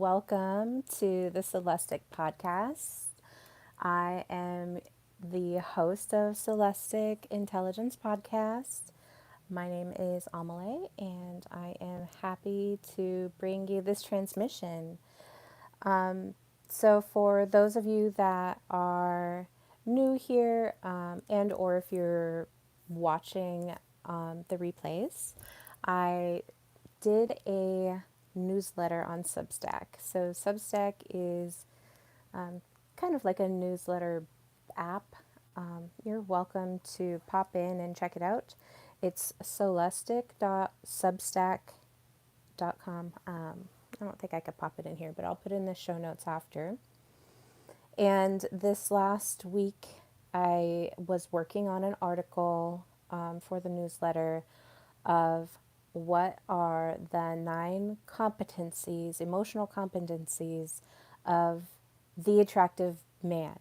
welcome to the Soulestic podcast. I am the host of Soulestic Intelligence Podcast. My name is Amelie, and I am happy to bring you this transmission. So, for those of you that are new here, and or if you're watching the replays, I did a newsletter on Substack. So Substack is kind of like a newsletter app. You're welcome to pop in and check it out. It's soulestic.substack.com. I don't think I could pop it in here, but I'll put it in the show notes after. And this last week, I was working on an article for the newsletter of what are the 9 competencies, emotional competencies of the attractive man.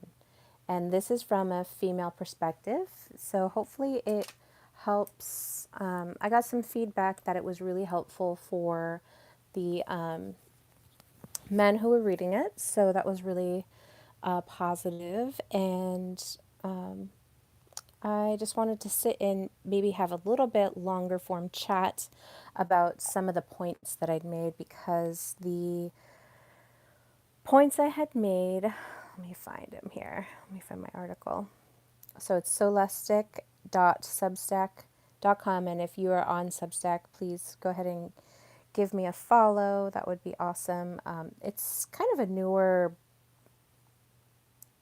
And this is from a female perspective. So hopefully it helps. I got some feedback that it was really helpful for the men who were reading it. So that was really positive. And I just wanted to sit and maybe have a little bit longer form chat about some of the points that I'd made, because the points I had made, let me find them here. Let me find my article. So it's soulestic.substack.com. And if you are on Substack, please go ahead and give me a follow. That would be awesome. It's kind of a newer,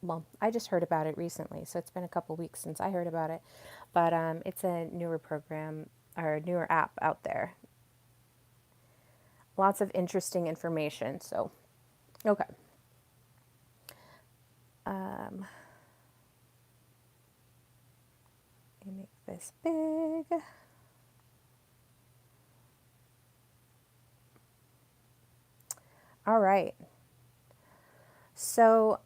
well, I just heard about it recently, so it's been a couple weeks since I heard about it, but it's a newer program or newer app out there. Lots of interesting information. So, okay. Let me make this big. All right. So,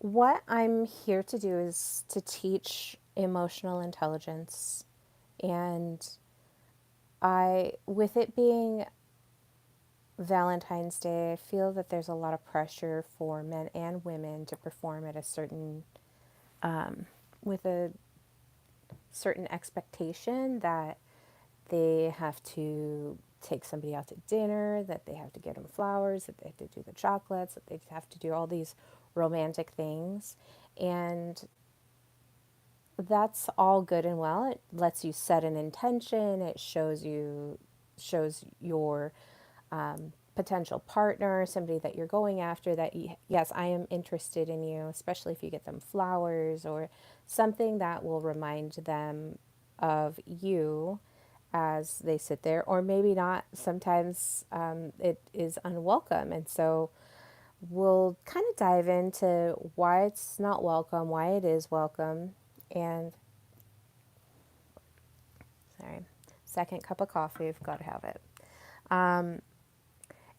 what I'm here to do is to teach emotional intelligence. And with it being Valentine's Day, I feel that there's a lot of pressure for men and women to perform at a certain, with a certain expectation that they have to take somebody out to dinner, that they have to get them flowers, that they have to do the chocolates, that they have to do all these romantic things. And that's all good and well. It lets you set an intention. It shows your potential partner, somebody that you're going after, that yes, I am interested in you, especially if you get them flowers or something that will remind them of you as they sit there. Or maybe not. Sometimes it is unwelcome. And so we'll kind of dive into why it's not welcome, why it is welcome. And sorry, second cup of coffee, I've got to have it.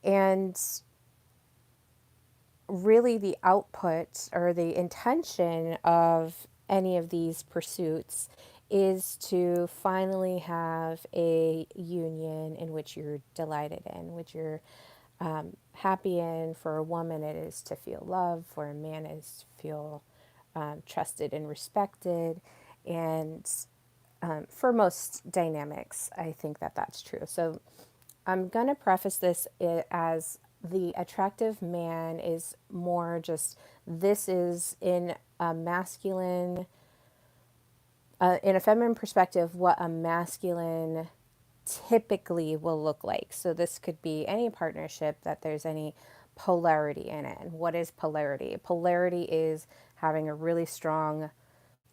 And really, the output or the intention of any of these pursuits is to finally have a union in which you're delighted in, which you're happy in. For a woman, it is to feel love. For a man, it is to feel trusted and respected. And for most dynamics, I think that that's true. So I'm going to preface this as the attractive man is more just, this is in a masculine, in a feminine perspective, what a masculine typically will look like. So this could be any partnership that there's any polarity in it. And what is polarity? Polarity is having a really strong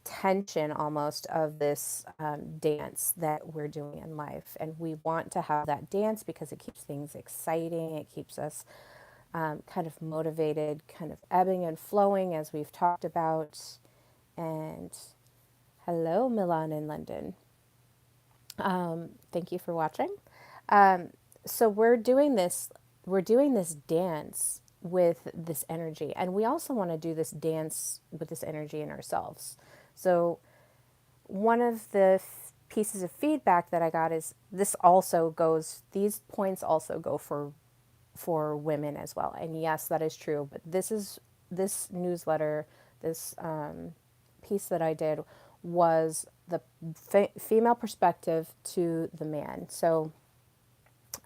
tension almost of this dance that we're doing in life. And we want to have that dance because it keeps things exciting. It keeps us kind of motivated, kind of ebbing and flowing, as we've talked about. And hello, Milan in London. Thank you for watching. So we're doing this dance with this energy, and we also want to do this dance with this energy in ourselves. So one of the pieces of feedback that I got is these points also go for for women as well. And yes, that is true. But this newsletter, this piece that I did was the female perspective to the man. So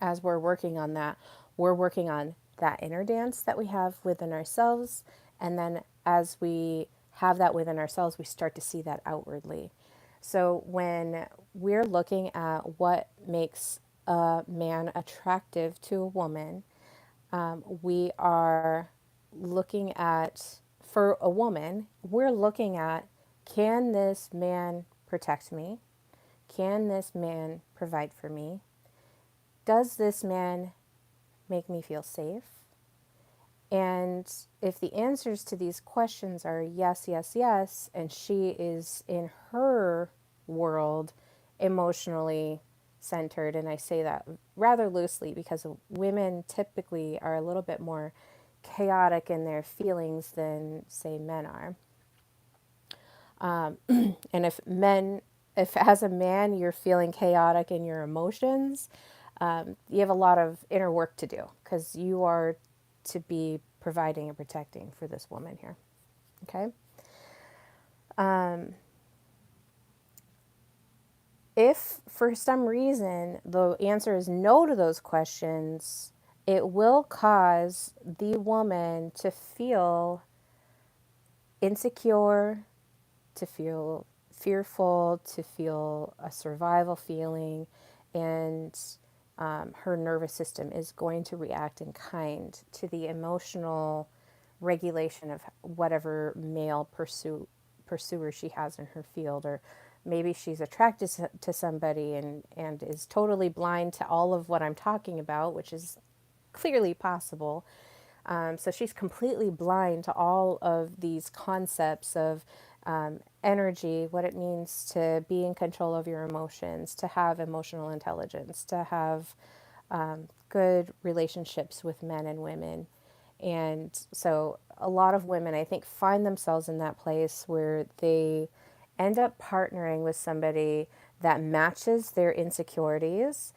as we're working on that, we're working on that inner dance that we have within ourselves. And then as we have that within ourselves, we start to see that outwardly. So when we're looking at what makes a man attractive to a woman, we are looking at, for a woman, we're looking at, can this man protect me? Can this man provide for me? Does this man make me feel safe? And if the answers to these questions are yes, yes, yes, and she is in her world emotionally centered, and I say that rather loosely because women typically are a little bit more chaotic in their feelings than, say, men are. And if as a man you're feeling chaotic in your emotions, you have a lot of inner work to do because you are to be providing and protecting for this woman here. Okay. If for some reason the answer is no to those questions, it will cause the woman to feel insecure, to feel fearful, to feel a survival feeling, and her nervous system is going to react in kind to the emotional regulation of whatever male pursuer she has in her field. Or maybe she's attracted to somebody and is totally blind to all of what I'm talking about, which is clearly possible. So she's completely blind to all of these concepts of energy, what it means to be in control of your emotions, to have emotional intelligence, to have good relationships with men and women. And so a lot of women, I think, find themselves in that place where they end up partnering with somebody that matches their insecurities,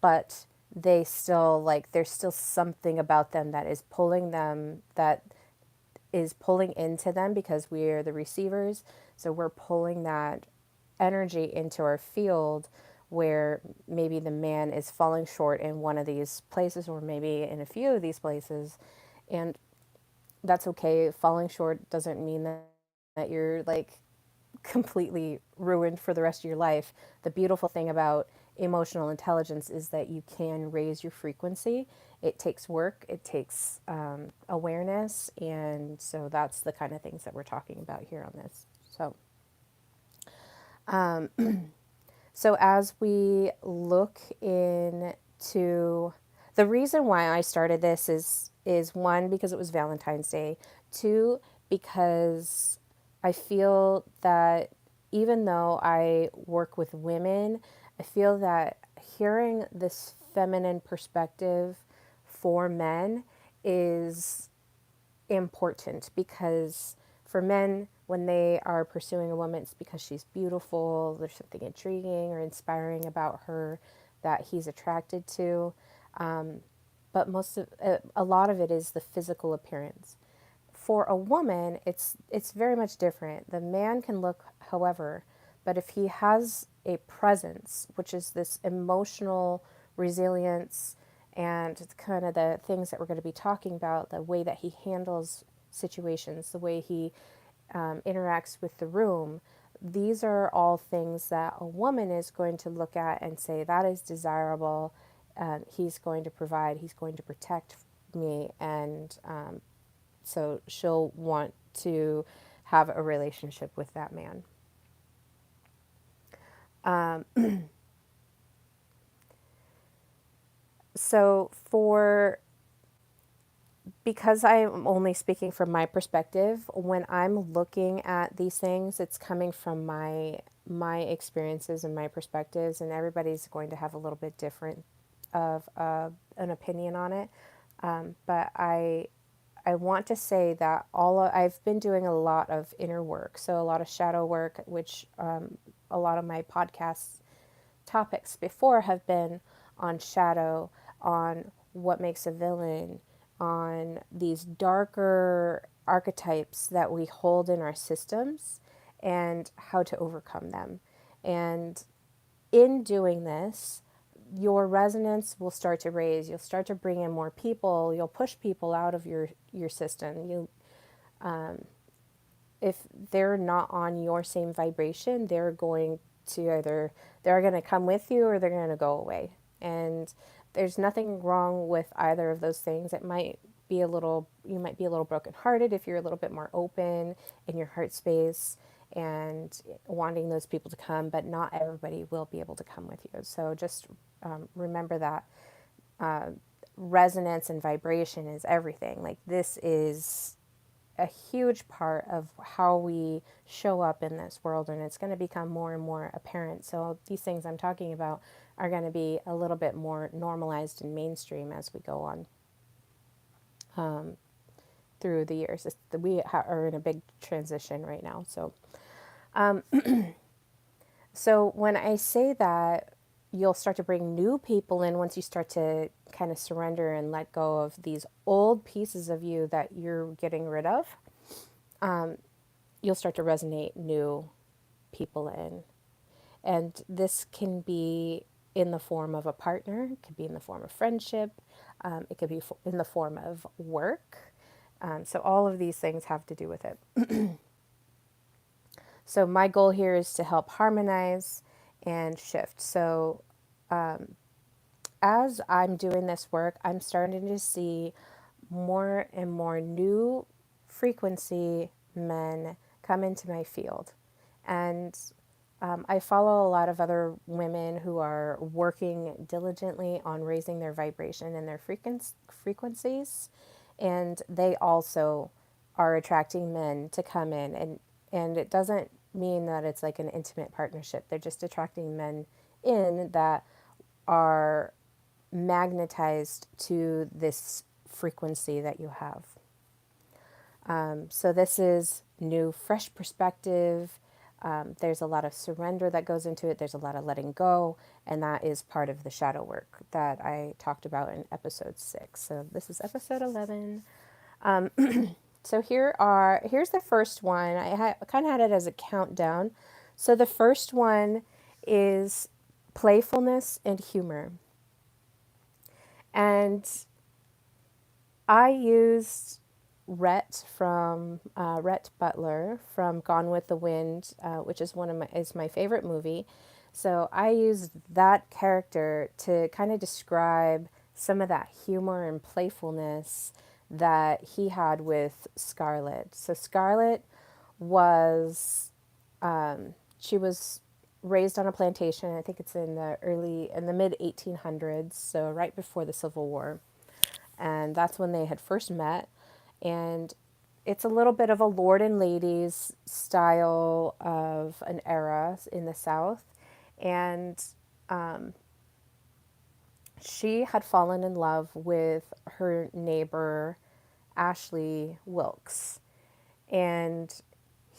but they still like there's still something about them that is pulling them, that is pulling into them because we're the receivers. So we're pulling that energy into our field where maybe the man is falling short in one of these places or maybe in a few of these places. And that's okay. Falling short doesn't mean that you're like completely ruined for the rest of your life. The beautiful thing about emotional intelligence is that you can raise your frequency. It takes work, it takes awareness, and so that's the kind of things that we're talking about here on this. So as we look into the reason why I started this is one, because it was Valentine's Day. Two, because I feel that even though I work with women, I feel that hearing this feminine perspective for men is important, because for men, when they are pursuing a woman, it's because she's beautiful, there's something intriguing or inspiring about her that he's attracted to. But a lot of it is the physical appearance. For a woman, it's very much different. The man can look however, but if he has a presence, which is this emotional resilience and kind of the things that we're going to be talking about, the way that he handles situations, the way he interacts with the room, these are all things that a woman is going to look at and say, that is desirable. He's going to provide, he's going to protect me, and so she'll want to have a relationship with that man. So because I am only speaking from my perspective, when I'm looking at these things, it's coming from my experiences and my perspectives, and everybody's going to have a little bit different of an opinion on it. But I want to say that I've been doing a lot of inner work, so a lot of shadow work, which a lot of my podcast topics before have been on shadow, on what makes a villain, on these darker archetypes that we hold in our systems and how to overcome them. And in doing this, your resonance will start to raise. You'll start to bring in more people. You'll push people out of your system. You, if they're not on your same vibration, they're going to either, they're going to come with you or they're going to go away. And there's nothing wrong with either of those things. It might be a little, you might be a little brokenhearted if you're a little bit more open in your heart space and wanting those people to come, but not everybody will be able to come with you. So just remember that resonance and vibration is everything. Like, this is a huge part of how we show up in this world, and it's going to become more and more apparent. So these things I'm talking about are going to be a little bit more normalized and mainstream as we go on through the years. We are in a big transition right now. So when I say that, you'll start to bring new people in once you start to kind of surrender and let go of these old pieces of you that you're getting rid of. You'll start to resonate new people in. And this can be in the form of a partner, it could be in the form of friendship, it could be in the form of work. So all of these things have to do with it. So my goal here is to help harmonize and shift. So as I'm doing this work, I'm starting to see more and more new frequency men come into my field. And I follow a lot of other women who are working diligently on raising their vibration and their frequencies. And they also are attracting men to come in. And it doesn't mean that it's like an intimate partnership. They're just attracting men in that are magnetized to this frequency that you have. So this is new, fresh perspective. There's a lot of surrender that goes into it. There's a lot of letting go, and that is part of the shadow work that I talked about in episode 6. So this is episode 11. So here's the first one. I kind of had it as a countdown. So the first one is playfulness and humor. And I used Rhett Butler from Gone with the Wind, which is my favorite movie. So I used that character to kind of describe some of that humor and playfulness that he had with Scarlett. So Scarlett was she was raised on a plantation. I think it's in the mid 1800s, so right before the Civil War, and that's when they had first met. And it's a little bit of a lord and ladies style of an era in the South. And she had fallen in love with her neighbor, Ashley Wilkes. And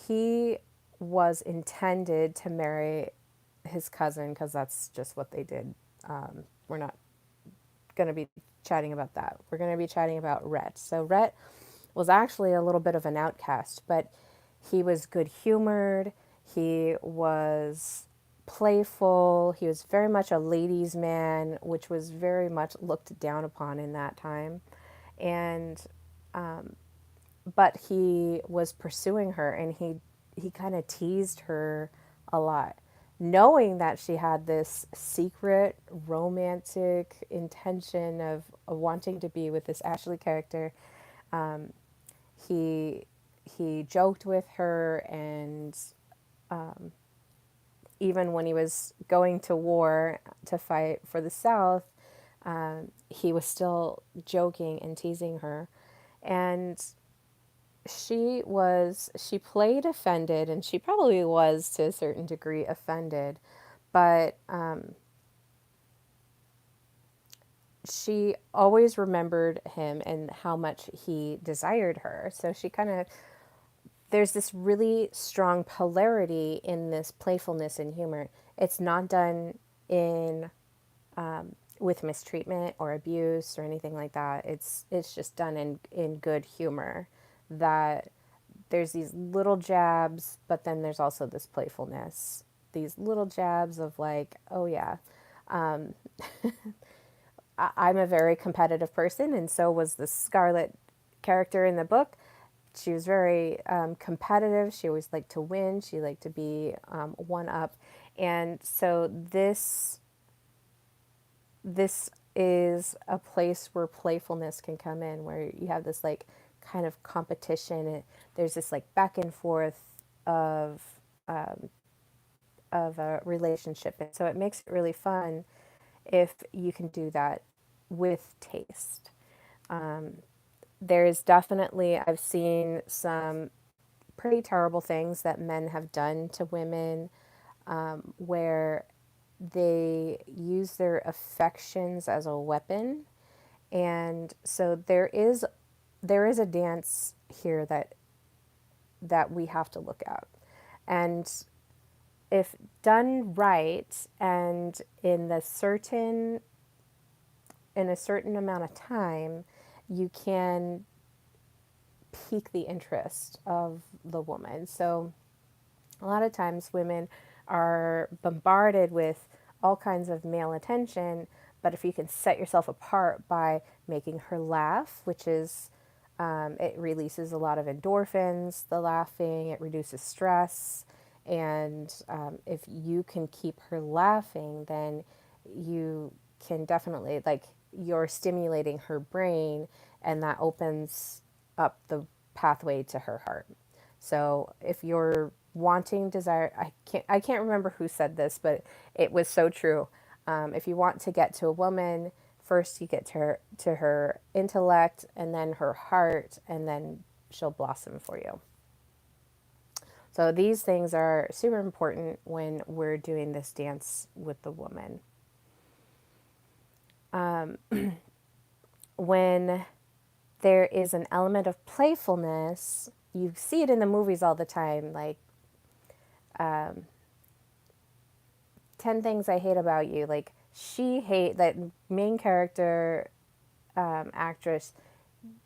he was intended to marry his cousin because that's just what they did. We're not going to be chatting about that. We're going to be chatting about Rhett. So Rhett was actually a little bit of an outcast, but he was good humored. He was playful. He was very much a ladies' man, which was very much looked down upon in that time. And but he was pursuing her, and he kind of teased her a lot, knowing that she had this secret romantic intention of wanting to be with this Ashley character. He joked with her, and even when he was going to war to fight for the South, he was still joking and teasing her. And she played offended, and she probably was to a certain degree offended, but she always remembered him and how much he desired her. So she kind of, there's this really strong polarity in this playfulness and humor. It's not done in with mistreatment or abuse or anything like that. It's just done in good humor. That there's these little jabs, but then there's also this playfulness. These little jabs of like, oh yeah, I'm a very competitive person, and so was the Scarlet character in the book. She was very competitive. She always liked to win. She liked to be one up, and so this is a place where playfulness can come in, where you have this like kind of competition. There's this like back and forth of of a relationship, and so it makes it really fun if you can do that with taste. There's definitely, I've seen some pretty terrible things that men have done to women, where they use their affections as a weapon. And so there is a dance here that we have to look at. And if done right and in a certain amount of time, you can pique the interest of the woman. So a lot of times women are bombarded with all kinds of male attention, but if you can set yourself apart by making her laugh, which is, it releases a lot of endorphins, the laughing, it reduces stress. And if you can keep her laughing, then you can definitely, like, you're stimulating her brain, and that opens up the pathway to her heart. So if you're wanting desire, I can't remember who said this, but it was so true. If you want to get to a woman, first you get to her intellect, and then her heart, and then she'll blossom for you. So these things are super important when we're doing this dance with the woman. When there is an element of playfulness, you see it in the movies all the time, like 10 Things I Hate About You. Like, that main character, actress,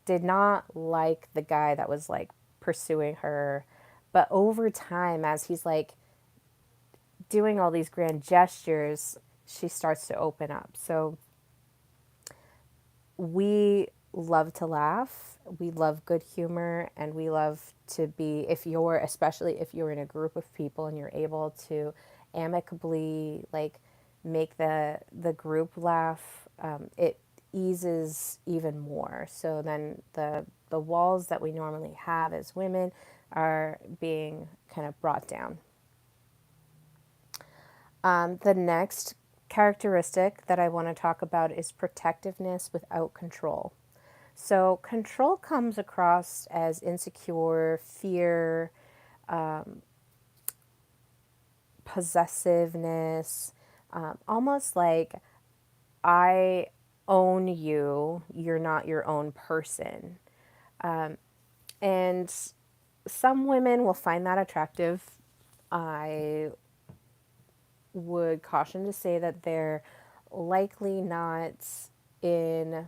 did not like the guy that was like pursuing her. But over time, as he's like doing all these grand gestures, she starts to open up. So we love to laugh, we love good humor, and we love to be, especially if you're in a group of people and you're able to amicably like make the group laugh, it eases even more. So then the walls that we normally have as women are being kind of brought down. The next characteristic that I want to talk about is protectiveness without control. So, control comes across as insecure, fear, possessiveness, almost like I own you, you're not your own person. And some women will find that attractive. I would caution to say that likely not in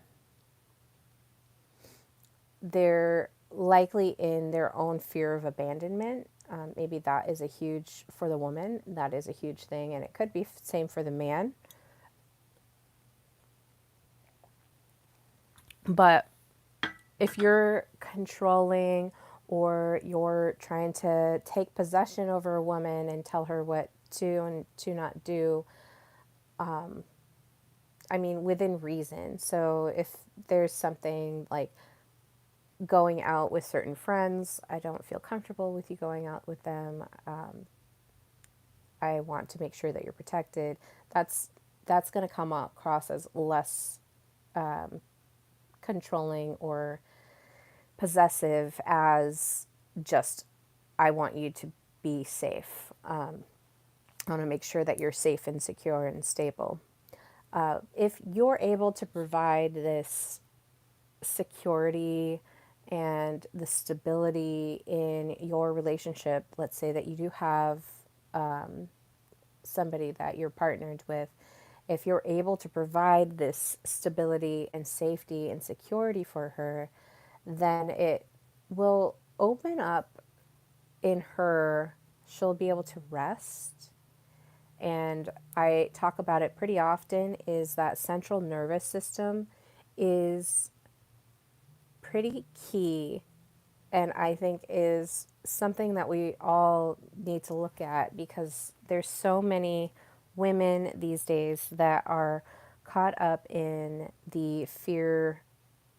they're likely in their own fear of abandonment. Maybe that is a huge, for the woman, that is a huge thing, and it could be same for the man. But if you're controlling, or you're trying to take possession over a woman and tell her what to and to not do, I mean, within reason. So if there's something like going out with certain friends, I don't feel comfortable with you going out with them. I want to make sure that you're protected. That's going to come across as less controlling or possessive, as just, I want you to be safe. I want to make sure that you're safe and secure and stable. If you're able to provide this security and the stability in your relationship, let's say that you do have somebody that you're partnered with, If you're able to provide this stability and safety and security for her, then it will open up in her, she'll be able to rest. And I talk about it pretty often, is that central nervous system is pretty key, and I think is something that we all need to look at, because there's so many women these days that are caught up in the fear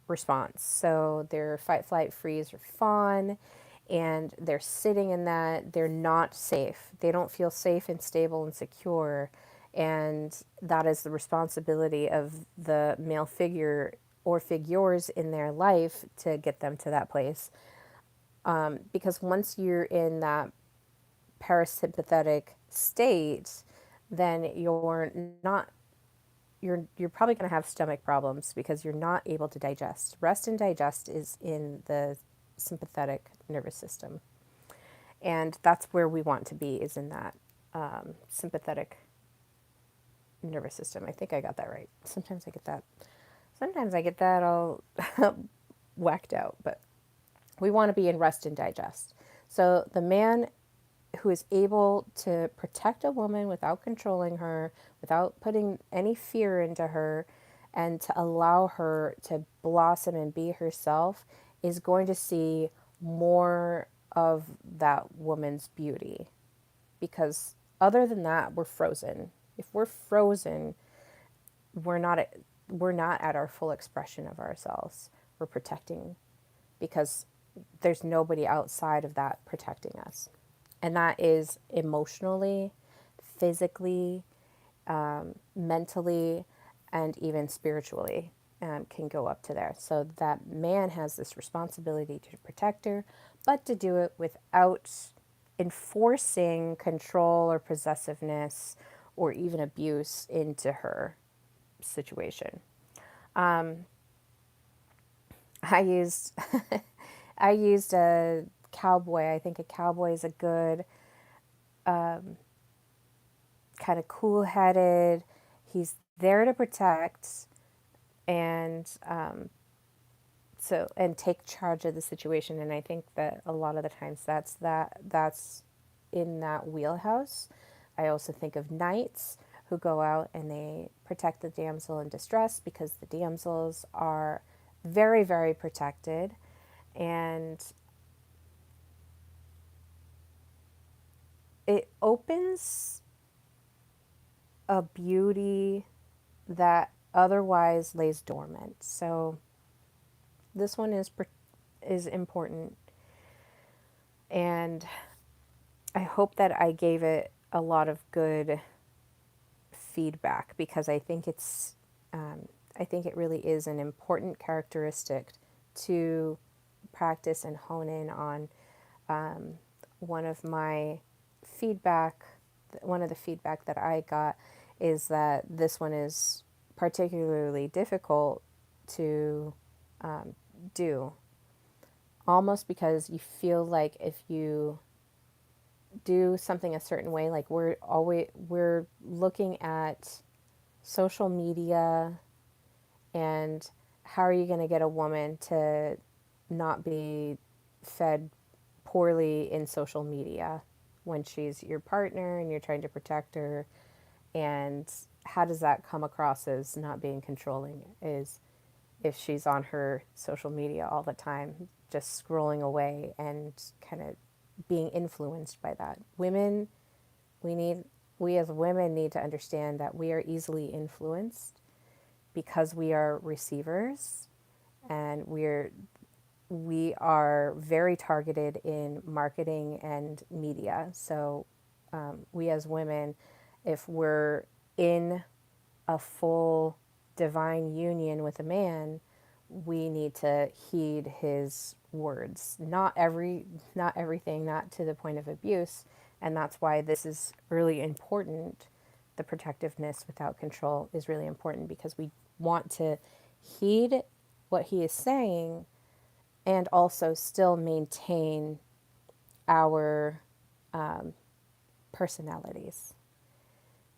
response. So they're fight, flight, freeze, or fawn, and they're sitting in that. They're not safe. They don't feel safe and stable and secure. And that is the responsibility of the male figure or figures in their life to get them to that place. Because once you're in that parasympathetic state, then not you're probably going to have stomach problems because you're not able to digest. Rest and digest is in the sympathetic nervous system, and that's where we want to be, is in that sympathetic nervous system. I think I got that right. Sometimes I get that all whacked out, but we want to be in rest and digest. So the man who is able to protect a woman without controlling her, without putting any fear into her, and to allow her to blossom and be herself, is going to see more of that woman's beauty. Because other than that, we're frozen. If we're frozen, we're not at, we're not at our full expression of ourselves. We're protecting, because there's nobody outside of that protecting us. And that is emotionally, physically, mentally, and even spiritually, can go up to there. So that man has this responsibility to protect her, but to do it without enforcing control or possessiveness or even abuse into her situation. I used I used a cowboy. I think a cowboy is a good, kind of cool-headed. He's there to protect, and and take charge of the situation. And I think that a lot of the times that's in that wheelhouse. I also think of knights who go out and they protect the damsel in distress, because the damsels are very, very protected, and it opens a beauty that otherwise lays dormant. So this one is important, and I hope that I gave it a lot of good feedback, because I think it really is an important characteristic to practice and hone in on. One of my feedback, one of the feedback that I got, is that this one is particularly difficult to do, almost because you feel like if you do something a certain way, like we're looking at social media, and how are you going to get a woman to not be fed poorly in social media when she's your partner and you're trying to protect her? And how does that come across as not being controlling, is if she's on her social media all the time, just scrolling away and kind of being influenced by that. We need, we as women need to understand that we are easily influenced, because we are receivers, and we are very targeted in marketing and media. So we as women, if we're in a full divine union with a man, we need to heed his words. Not everything, not to the point of abuse, and that's why this is really important. The protectiveness without control is really important, because we want to heed what he is saying and also still maintain our personalities.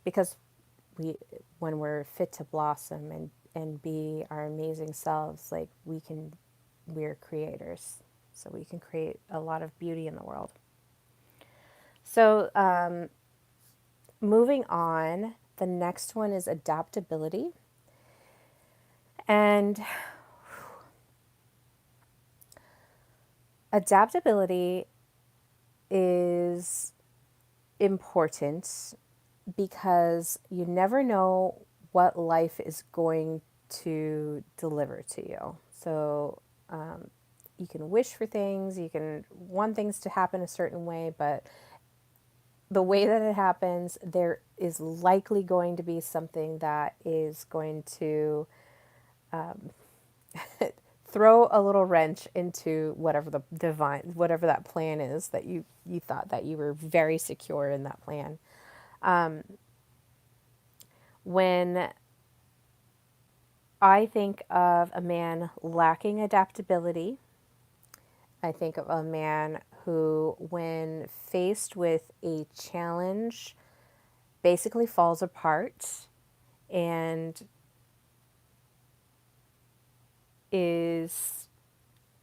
Because we when we're fit to blossom and be our amazing selves, like we're creators, so we can create a lot of beauty in the world. So moving on, the next one is adaptability. And adaptability is important because you never know what life is going to deliver to you. So you can wish for things, you can want things to happen a certain way, but the way that it happens, there is likely going to be something that is going to throw a little wrench into whatever the divine, whatever that plan is that you thought that you were very secure in that plan. When I think of a man lacking adaptability, I think of a man who, when faced with a challenge, basically falls apart and is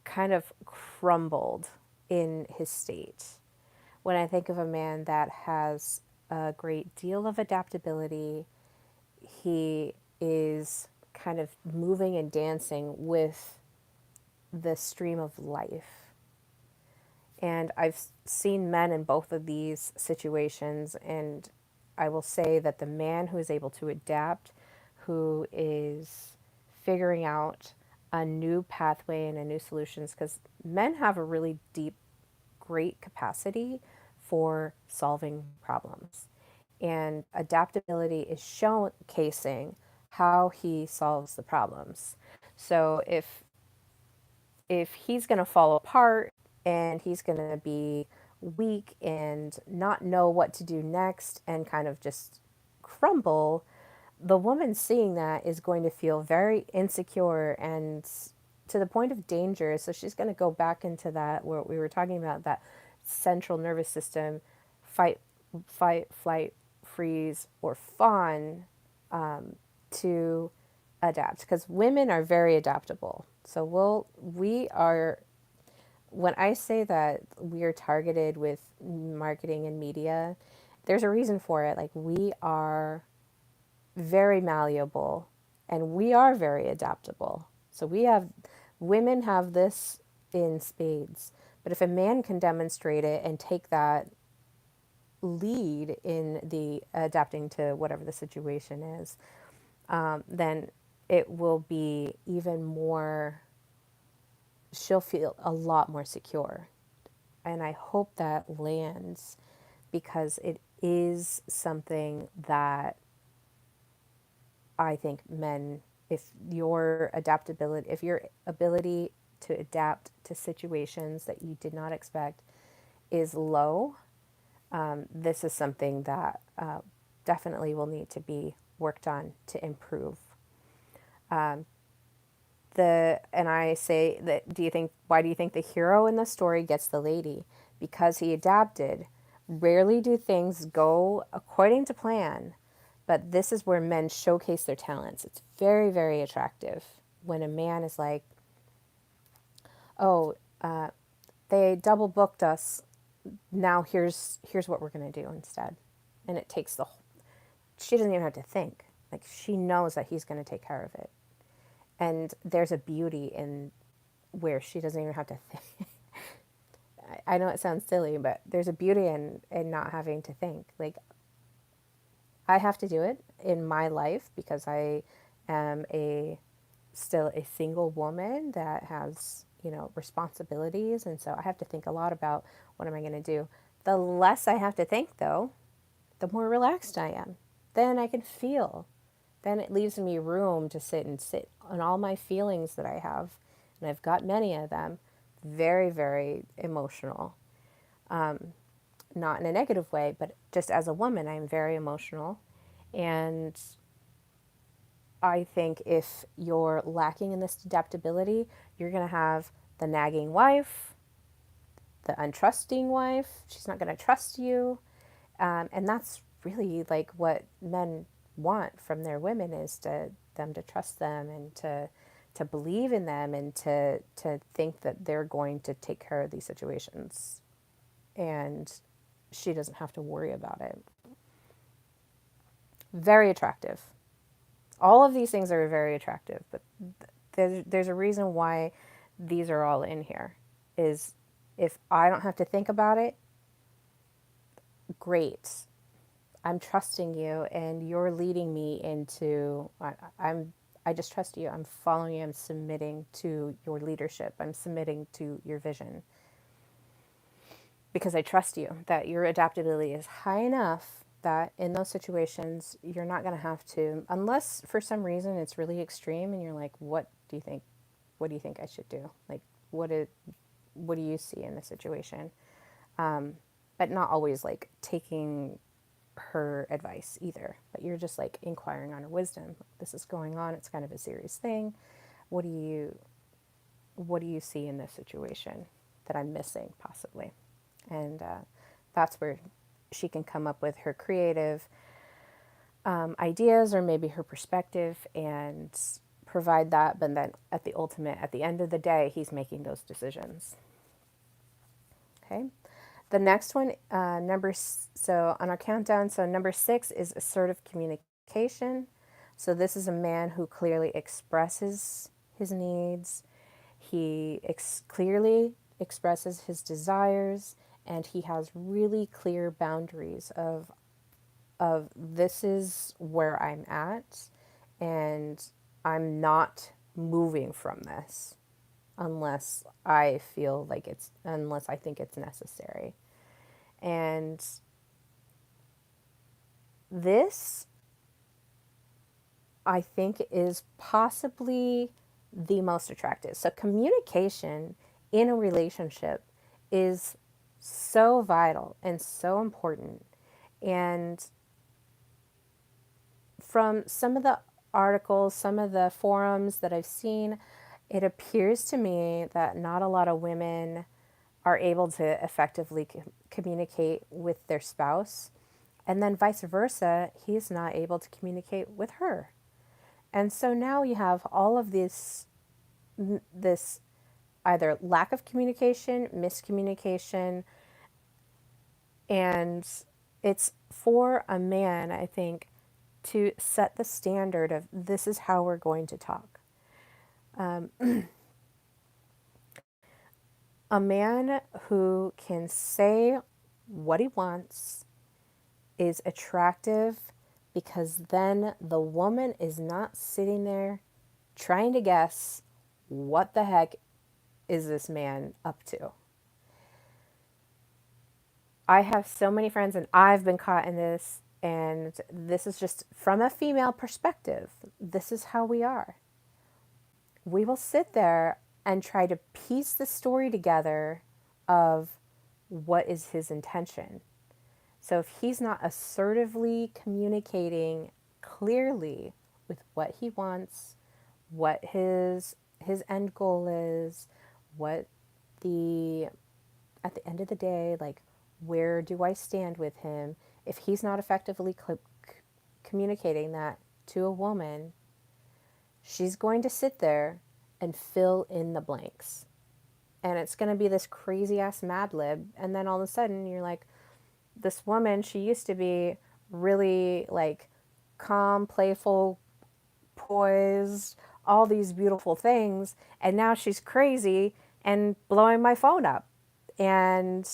kind of crumbled in his state. When I think of a man that has a great deal of adaptability, he is kind of moving and dancing with the stream of life. And I've seen men in both of these situations, and I will say that the man who is able to adapt, who is figuring out a new pathway and a new solutions, because men have a really deep, great capacity for solving problems. And adaptability is showcasing how he solves the problems. So if he's going to fall apart and he's going to be weak and not know what to do next and kind of just crumble, the woman seeing that is going to feel very insecure and to the point of danger. So she's going to go back into that, what we were talking about, that central nervous system, fight, flight, freeze, or fawn, to adapt. Because women are very adaptable. So we are, when I say that we are targeted with marketing and media, there's a reason for it. Like, we are very malleable and we are very adaptable. So women have this in spades. But if a man can demonstrate it and take that lead in the adapting to whatever the situation is, then it will be even more, she'll feel a lot more secure. And I hope that lands because it is something that I think men, if your adaptability, if your ability to adapt to situations that you did not expect is low, this is something that definitely will need to be worked on to improve. And I say that, why do you think the hero in the story gets the lady? Because he adapted. Rarely do things go according to plan, but this is where men showcase their talents. It's very, very attractive when a man is like, oh, they double booked us. Now here's what we're going to do instead. And it takes she doesn't even have to think. Like, she knows that he's going to take care of it. And there's a beauty in where she doesn't even have to think. I know it sounds silly, but there's a beauty in not having to think. Like, I have to do it in my life because I am still a single woman that has, responsibilities. And so I have to think a lot about what am I going to do. The less I have to think, though, the more relaxed I am. Then I can feel. Then it leaves me room to sit on all my feelings that I have. And I've got many of them. Very, very emotional. Not in a negative way, but just as a woman, I'm very emotional. And I think if you're lacking in this adaptability, you're going to have the nagging wife, the untrusting wife. She's not going to trust you. And that's really like what men want from their women is to them to trust them and to believe in them and to think that they're going to take care of these situations and she doesn't have to worry about it. Very attractive. All of these things are very attractive, but there's a reason why these are all in here. Is if I don't have to think about it, great. I'm trusting you, and you're leading me into. I just trust you. I'm following you. I'm submitting to your leadership. I'm submitting to your vision because I trust you that your adaptability is high enough that in those situations you're not going to have to, unless for some reason it's really extreme and you're like, what do you think? What do you think I should do? Like, what it, what do you see in the situation? But not always like taking her advice either. But you're just like inquiring on her wisdom. This is going on. It's kind of a serious thing. What do you what do you see in this situation that I'm missing possibly? And that's where she can come up with her creative ideas or maybe her perspective and provide that. But then at the end of the day, he's making those decisions. Okay. The next one, so on our countdown, so number 6 is assertive communication. So this is a man who clearly expresses his needs. He clearly expresses his desires, and he has really clear boundaries of this is where I'm at, and I'm not moving from this unless I feel like unless I think it's necessary. And this, I think, is possibly the most attractive. So, communication in a relationship is so vital and so important. And from some of the articles, some of the forums that I've seen, it appears to me that not a lot of women are able to effectively communicate with their spouse. And then vice versa, he's not able to communicate with her. And so now you have all of this either lack of communication, miscommunication, and it's for a man, I think, to set the standard of this is how we're going to talk. A man who can say what he wants is attractive because then the woman is not sitting there trying to guess what the heck is this man up to. I have so many friends, and I've been caught in this, and this is just from a female perspective. This is how we are. We will sit there and try to piece the story together of what is his intention. So if he's not assertively communicating clearly with what he wants, what his end goal is, what the at the end of the day, like, where do I stand with him? If he's not effectively communicating that to a woman, she's going to sit there and fill in the blanks. And it's going to be this crazy ass Mad Lib. And then all of a sudden, you're like, this woman, she used to be really like calm, playful, poised, all these beautiful things. And now she's crazy and blowing my phone up and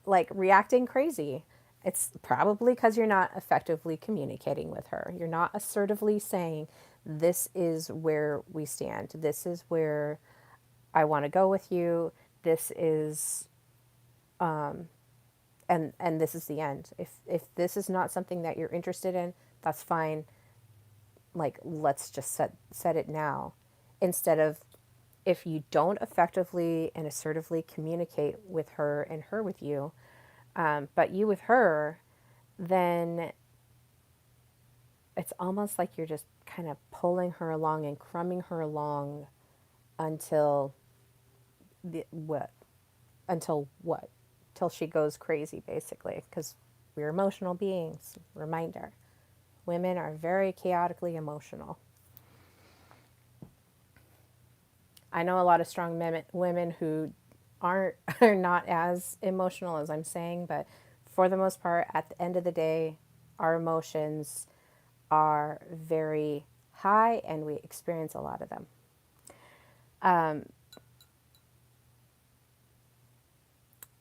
like reacting crazy. It's probably because you're not effectively communicating with her. You're not assertively saying, this is where we stand. This is where I want to go with you. This is, and this is the end. If this is not something that you're interested in, that's fine. Like, let's just set it now. Instead of, if you don't effectively and assertively communicate with her and her with you, but you with her, then it's almost like you're just kind of pulling her along and crumbing her along until what? Until what? Till she goes crazy, basically, because we're emotional beings. Reminder. Women are very chaotically emotional. I know a lot of strong women who aren't are not as emotional as I'm saying, but for the most part, at the end of the day, our emotions are very high and we experience a lot of them.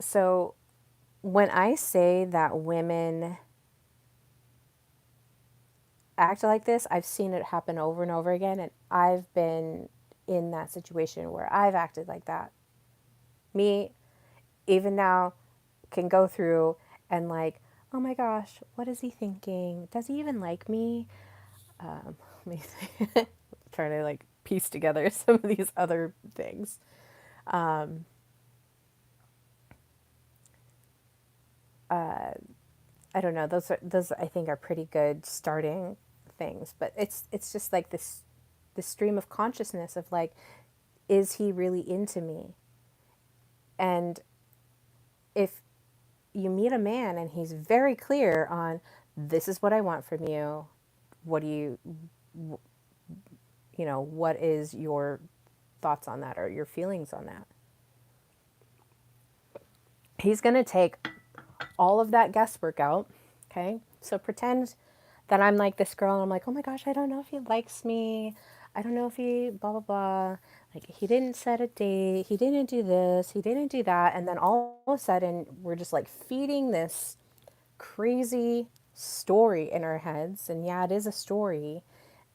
So when I say that women act like this, I've seen it happen over and over again, and I've been in that situation where I've acted like that. Me, even now, can go through and like, oh my gosh, what is he thinking? Does he even like me? Let me trying to like piece together some of these other things. I don't know. Those I think are pretty good starting things, but it's just like this stream of consciousness of like, is he really into me? And if you meet a man and he's very clear on, this is what I want from you, what do you know, what is your thoughts on that or your feelings on that? He's going to take all of that guesswork out. Okay. So pretend that I'm like this girl and I'm like, oh my gosh, I don't know if he likes me. I don't know if he blah, blah, blah. Like, he didn't set a date. He didn't do this. He didn't do that. And then all of a sudden, we're just like feeding this crazy story in our heads. And yeah, it is a story.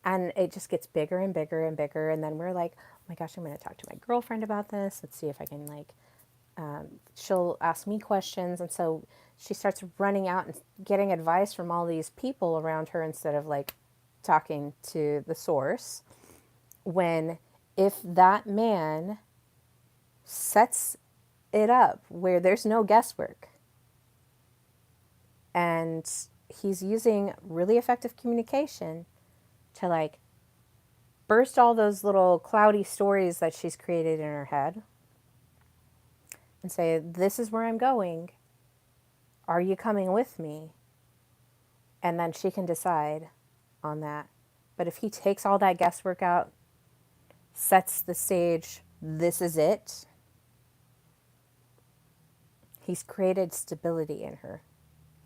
And it just gets bigger and bigger and bigger. And then we're like, oh my gosh, I'm going to talk to my girlfriend about this. Let's see if I can like she'll ask me questions. And so she starts running out and getting advice from all these people around her instead of like talking to the source. When if that man sets it up where there's no guesswork and he's using really effective communication to like burst all those little cloudy stories that she's created in her head and say, this is where I'm going. Are you coming with me? And then she can decide on that. But if he takes all that guesswork out, sets the stage, this is it, he's created stability in her.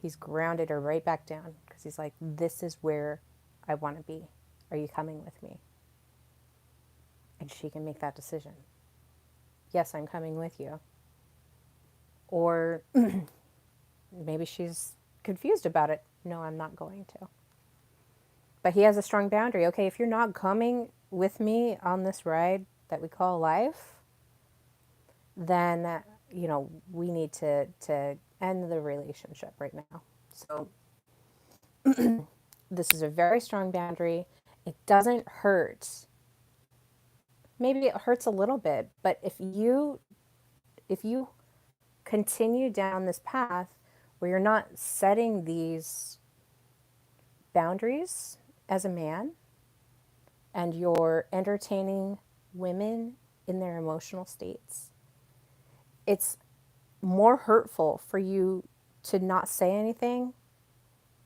He's grounded her right back down because he's like, this is where I want to be. Are you coming with me? And she can make that decision. Yes, I'm coming with you. Or maybe she's confused about it. No, I'm not going to. But he has a strong boundary. Okay, if you're not coming with me on this ride that we call life, then, you know, we need to end the relationship right now. So this is a very strong boundary. It doesn't hurt. Maybe it hurts a little bit, but if you continue down this path where you're not setting these boundaries as a man and you're entertaining women in their emotional states, it's more hurtful for you to not say anything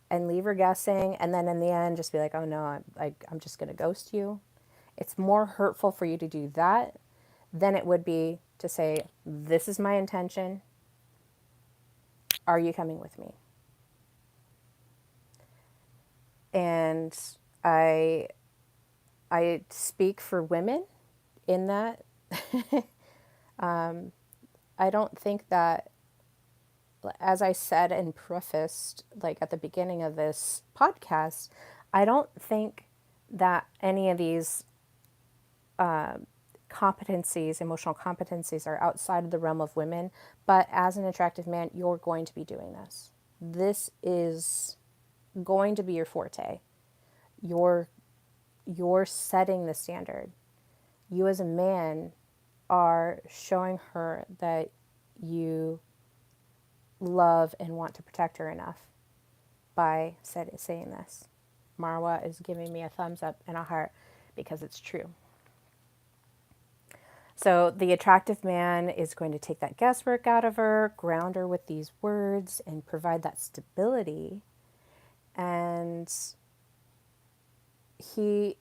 and leave her guessing and then in the end just be like, oh no, I'm just going to ghost you. It's more hurtful for you to do that than it would be to say, this is my intention. Are you coming with me? And I I speak for women in that. I don't think that, as I said and prefaced, like at the beginning of this podcast, I don't think that any of these competencies, emotional competencies, are outside of the realm of women. But as an attractive man, you're going to be doing this. This is going to be your forte. You're you're setting the standard. You as a man are showing her that you love and want to protect her enough by saying this. Marwa is giving me a thumbs up and a heart because it's true. So the attractive man is going to take that guesswork out of her, ground her with these words, and provide that stability. And he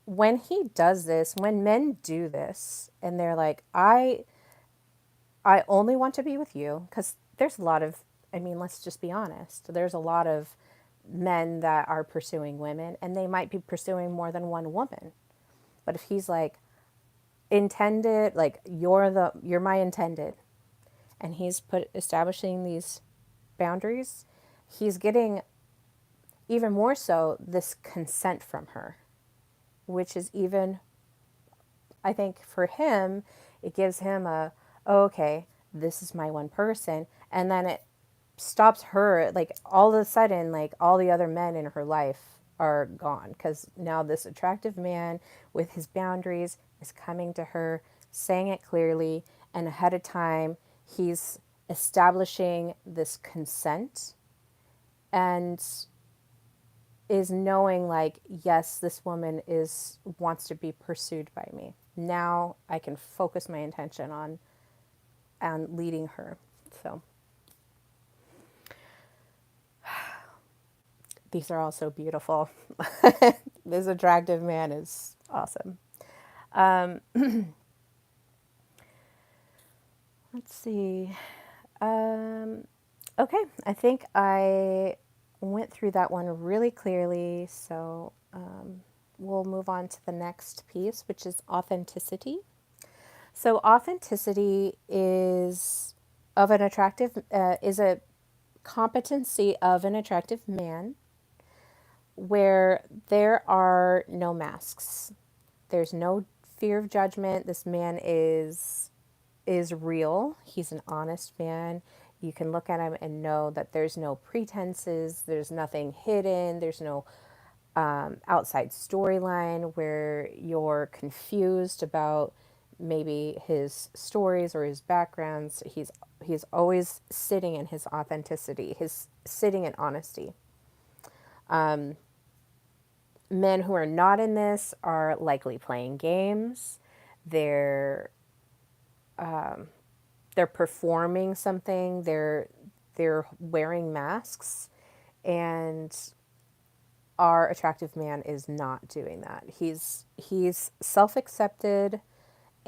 when he does this, when men do this, and they're like, I only want to be with you, because there's a lot of, I mean, let's just be honest. There's a lot of men that are pursuing women, and they might be pursuing more than one woman. But if he's like, intended, like, you're my intended, and he's put establishing these boundaries, he's getting even more so this consent from her, which is even, I think for him, it gives him a, oh, okay, this is my one person. And then it stops her, like all of a sudden, like all the other men in her life are gone, because now this attractive man with his boundaries is coming to her, saying it clearly, and ahead of time, he's establishing this consent and is knowing, like, yes, this woman is wants to be pursued by me. Now I can focus my intention on leading her. So these are all so beautiful. This attractive man is awesome. Let's see. Okay, I think I went through that one really clearly. So we'll move on to the next piece, which is authenticity. So authenticity is a competency of an attractive man where there are no masks. There's no fear of judgment. This man is real. He's an honest man. You can look at him and know that there's no pretenses, there's nothing hidden, there's no outside storyline where you're confused about maybe his stories or his backgrounds. He's always sitting in his authenticity, his sitting in honesty. Men who are not in this are likely playing games. They're they're performing something. They're wearing masks, and our attractive man is not doing that. He's self-accepted,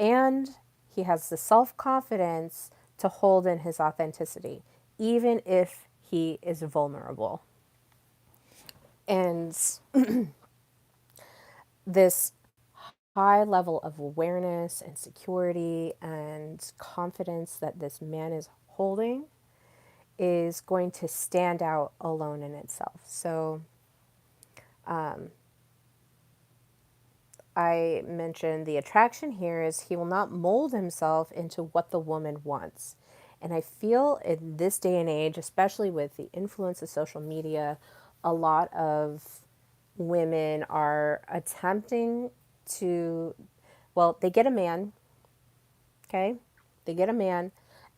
and he has the self-confidence to hold in his authenticity, even if he is vulnerable. And this high level of awareness and security and confidence that this man is holding is going to stand out alone in itself. So I mentioned the attraction here is he will not mold himself into what the woman wants. And I feel in this day and age, especially with the influence of social media, a lot of women are attempting to, well, they get a man, okay? They get a man,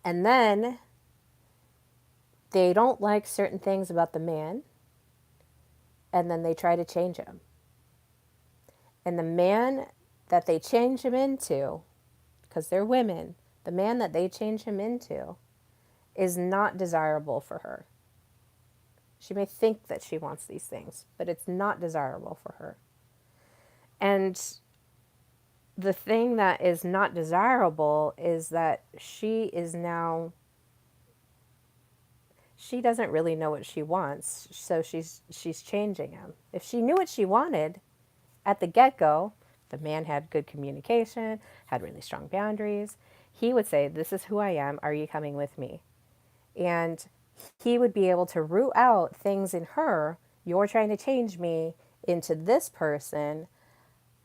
and then they don't like certain things about the man, and then they try to change him. And the man that they change him into, because they're women, the man that they change him into is not desirable for her. She may think that she wants these things, but it's not desirable for her. And the thing that is not desirable is that she doesn't really know what she wants, so she's changing him. If she knew what she wanted at the get-go, the man had good communication, had really strong boundaries, he would say, "This is who I am. Are you coming with me?" And he would be able to root out things in her. You're trying to change me into this person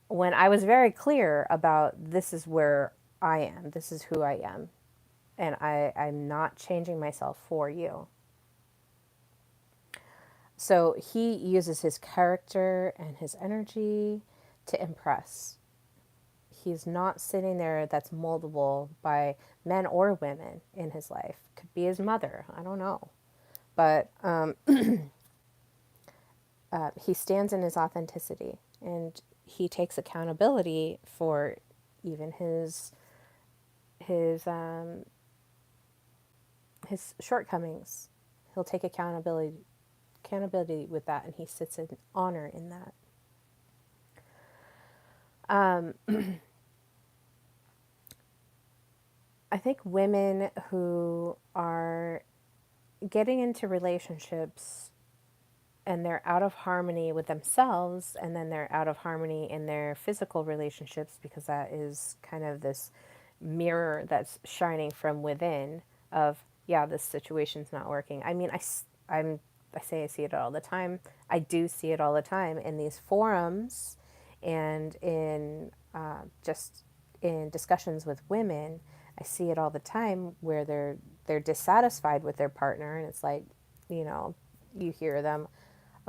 when I was very clear about this is where I am, this is who I am, and I'm not changing myself for you. So he uses his character and his energy to impress. He's not sitting there that's moldable by men or women in his life. Could be his mother. I don't know. But he stands in his authenticity, and he takes accountability for even his um, his shortcomings. He'll take accountability with that, and he sits in honor in that. Um, I think women who are getting into relationships and they're out of harmony with themselves, and then they're out of harmony in their physical relationships, because that is kind of this mirror that's shining from within of, yeah, this situation's not working. I mean, I say I see it all the time. I do see it all the time in these forums and in just in discussions with women. I see it all the time where they're dissatisfied with their partner, and it's like, you know, you hear them,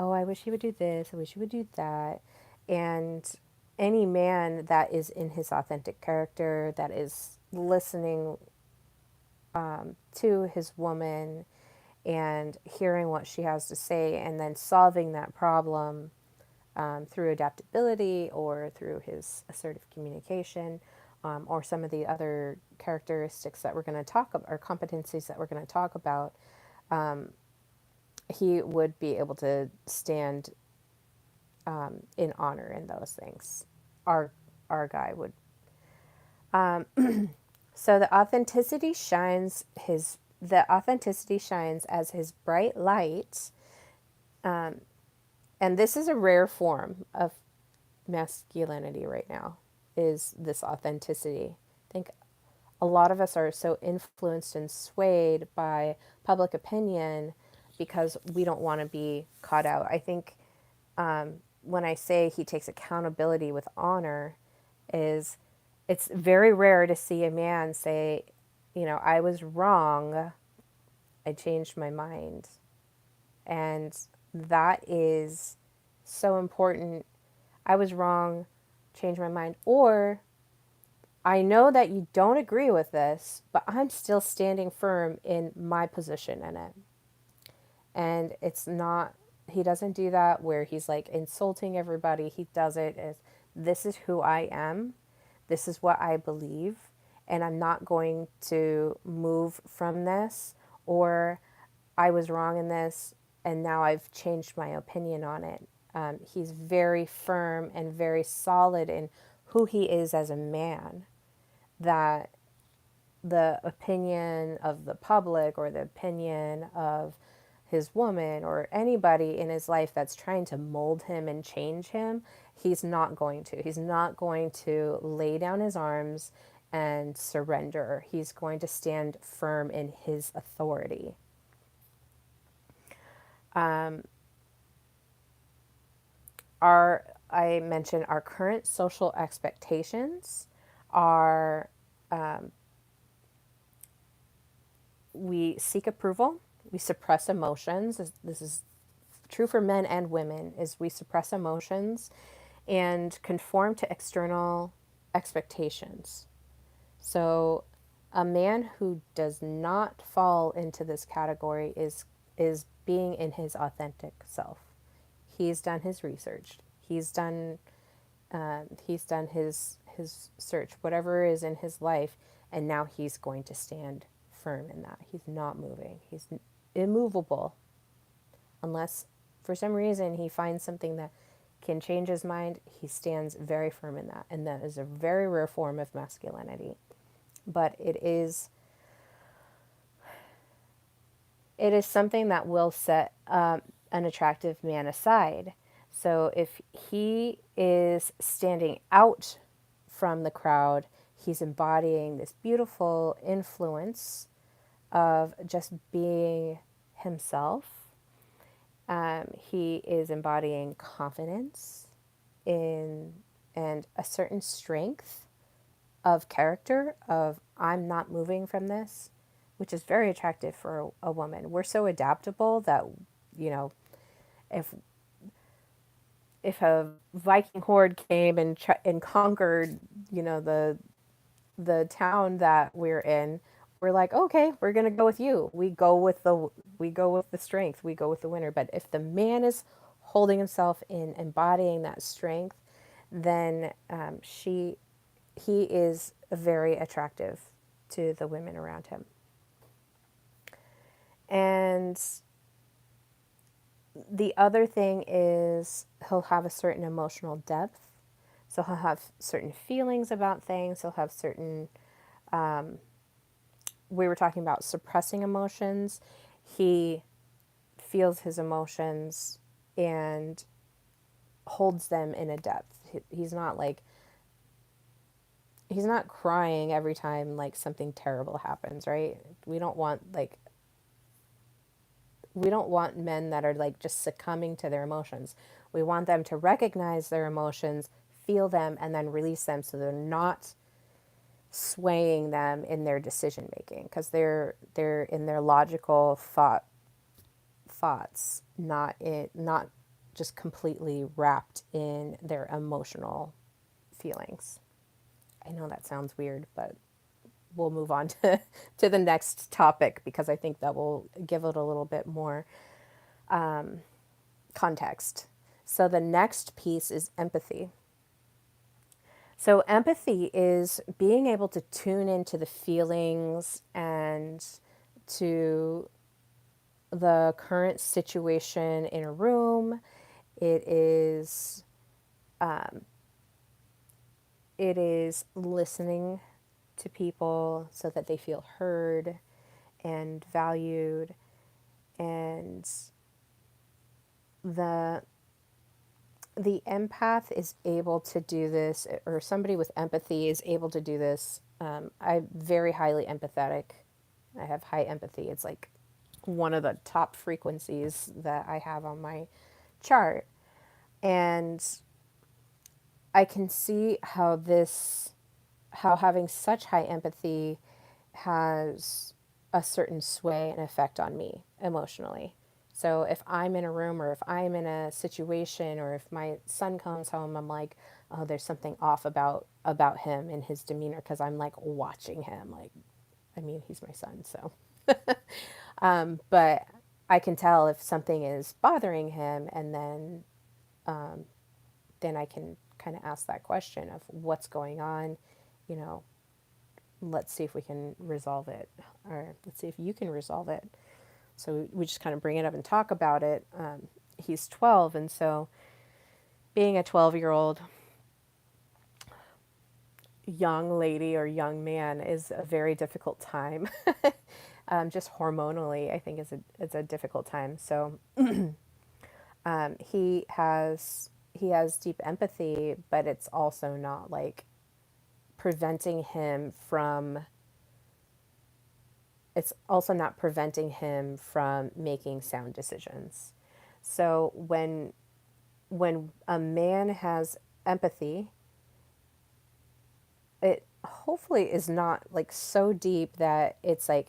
oh, I wish he would do this, I wish he would do that. And any man that is in his authentic character, that is listening to his woman and hearing what she has to say, and then solving that problem through adaptability or through his assertive communication, or some of the other characteristics that we're going to talk about, or competencies that we're going to talk about, he would be able to stand in honor in those things. Our our guy would. So the authenticity shines as his bright light, and this is a rare form of masculinity right now. Is this authenticity? I think a lot of us are so influenced and swayed by public opinion because we don't want to be caught out. I think when I say he takes accountability with honor, is it's very rare to see a man say, you know, I was wrong, I changed my mind. And that is so important. I was wrong, changed my mind. Or I know that you don't agree with this, but I'm still standing firm in my position in it. And it's not, he doesn't do that where he's like insulting everybody. He does it as, this is who I am, this is what I believe, and I'm not going to move from this, or I was wrong in this and now I've changed my opinion on it. He's very firm and very solid in who he is as a man, that the opinion of the public or the opinion of his woman or anybody in his life that's trying to mold him and change him, he's not going to. He's not going to lay down his arms and surrender. He's going to stand firm in his authority. Our, I mentioned our current social expectations are, we seek approval, we suppress emotions. This is true for men and women, is we suppress emotions and conform to external expectations. So a man who does not fall into this category is being in his authentic self. He's done his research. He's done his search, whatever is in his life, and now he's going to stand firm in that. He's not moving. He's immovable unless for some reason he finds something that can change his mind. He stands very firm in that, and that is a very rare form of masculinity. But it is something that will set an attractive man aside. So if he is standing out from the crowd, he's embodying this beautiful influence of just being himself. He is embodying confidence in and a certain strength of character of, I'm not moving from this, which is very attractive for a woman. We're so adaptable that, you know, if if a Viking horde came and conquered, you know, the town that we're in, we're like, okay, we're gonna go with you. We go with the strength. We go with the winner. But if the man is holding himself in embodying that strength, then he is very attractive to the women around him. And the other thing is he'll have a certain emotional depth So he'll have certain feelings about things. He'll have certain, we were talking about suppressing emotions. He feels his emotions and holds them in a depth. He's not like, he's not crying every time like something terrible happens, right? We don't want like, we don't want men that are like just succumbing to their emotions. We want them to recognize their emotions, feel them, and then release them so they're not swaying them in their decision making, because they're in their logical thoughts, not just completely wrapped in their emotional feelings. I know that sounds weird, but we'll move on to the next topic because I think that will give it a little bit more context. So the next piece is empathy. So empathy is being able to tune into the feelings and to the current situation in a room. It is it is listening to people so that they feel heard and valued, and the the empath is able to do this, or somebody with empathy is able to do this. I'm very highly empathetic. I have high empathy. It's like one of the top frequencies that I have on my chart. And I can see how how having such high empathy has a certain sway and effect on me emotionally. So if I'm in a room or if I'm in a situation or if my son comes home, I'm like, oh, there's something off about him and his demeanor because I'm like watching him. Like, I mean, he's my son, so. But I can tell if something is bothering him, and then I can kind of ask that question of what's going on, you know, let's see if we can resolve it, or let's see if you can resolve it. So we just kind of bring it up and talk about it. He's 12, and so being a 12-year-old young lady or young man is a very difficult time. Just hormonally, I think it's a difficult time. So he has deep empathy, but it's also not like preventing him from it's also not preventing him from making sound decisions. So when a man has empathy, it hopefully is not like so deep that it's like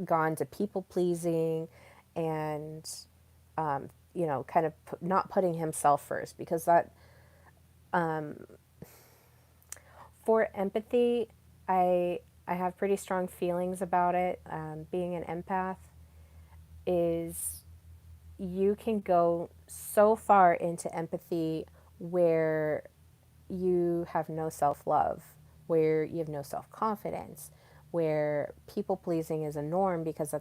gone to people pleasing and kind of not putting himself first, because that for empathy, I have pretty strong feelings about it. Being an empath is, you can go so far into empathy where you have no self love, where you have no self confidence, where people pleasing is a norm because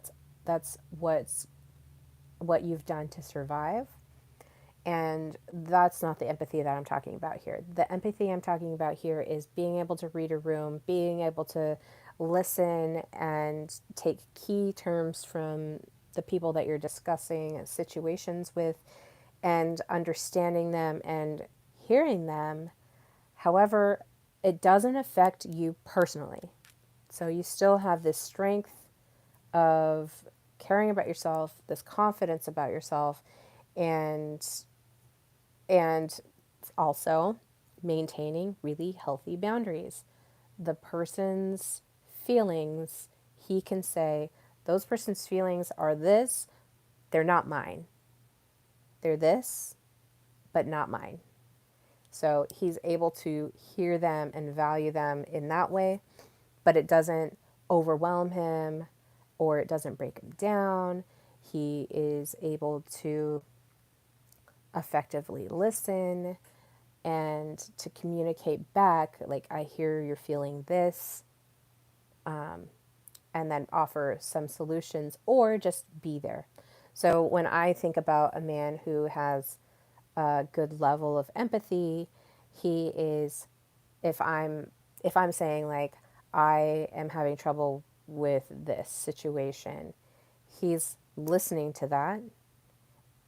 that's what you've done to survive. And that's not the empathy that I'm talking about here. The empathy I'm talking about here is being able to read a room, being able to listen and take key terms from the people that you're discussing situations with, and understanding them and hearing them. However, it doesn't affect you personally. So you still have this strength of caring about yourself, this confidence about yourself, and and also maintaining really healthy boundaries. The person's feelings, he can say, those person's feelings are this, they're not mine. They're this, but not mine. So he's able to hear them and value them in that way, but it doesn't overwhelm him or it doesn't break him down. He is able to effectively listen and to communicate back, like, I hear you're feeling this, and then offer some solutions or just be there. So when I think about a man who has a good level of empathy, he is, if I'm saying like I am having trouble with this situation, he's listening to that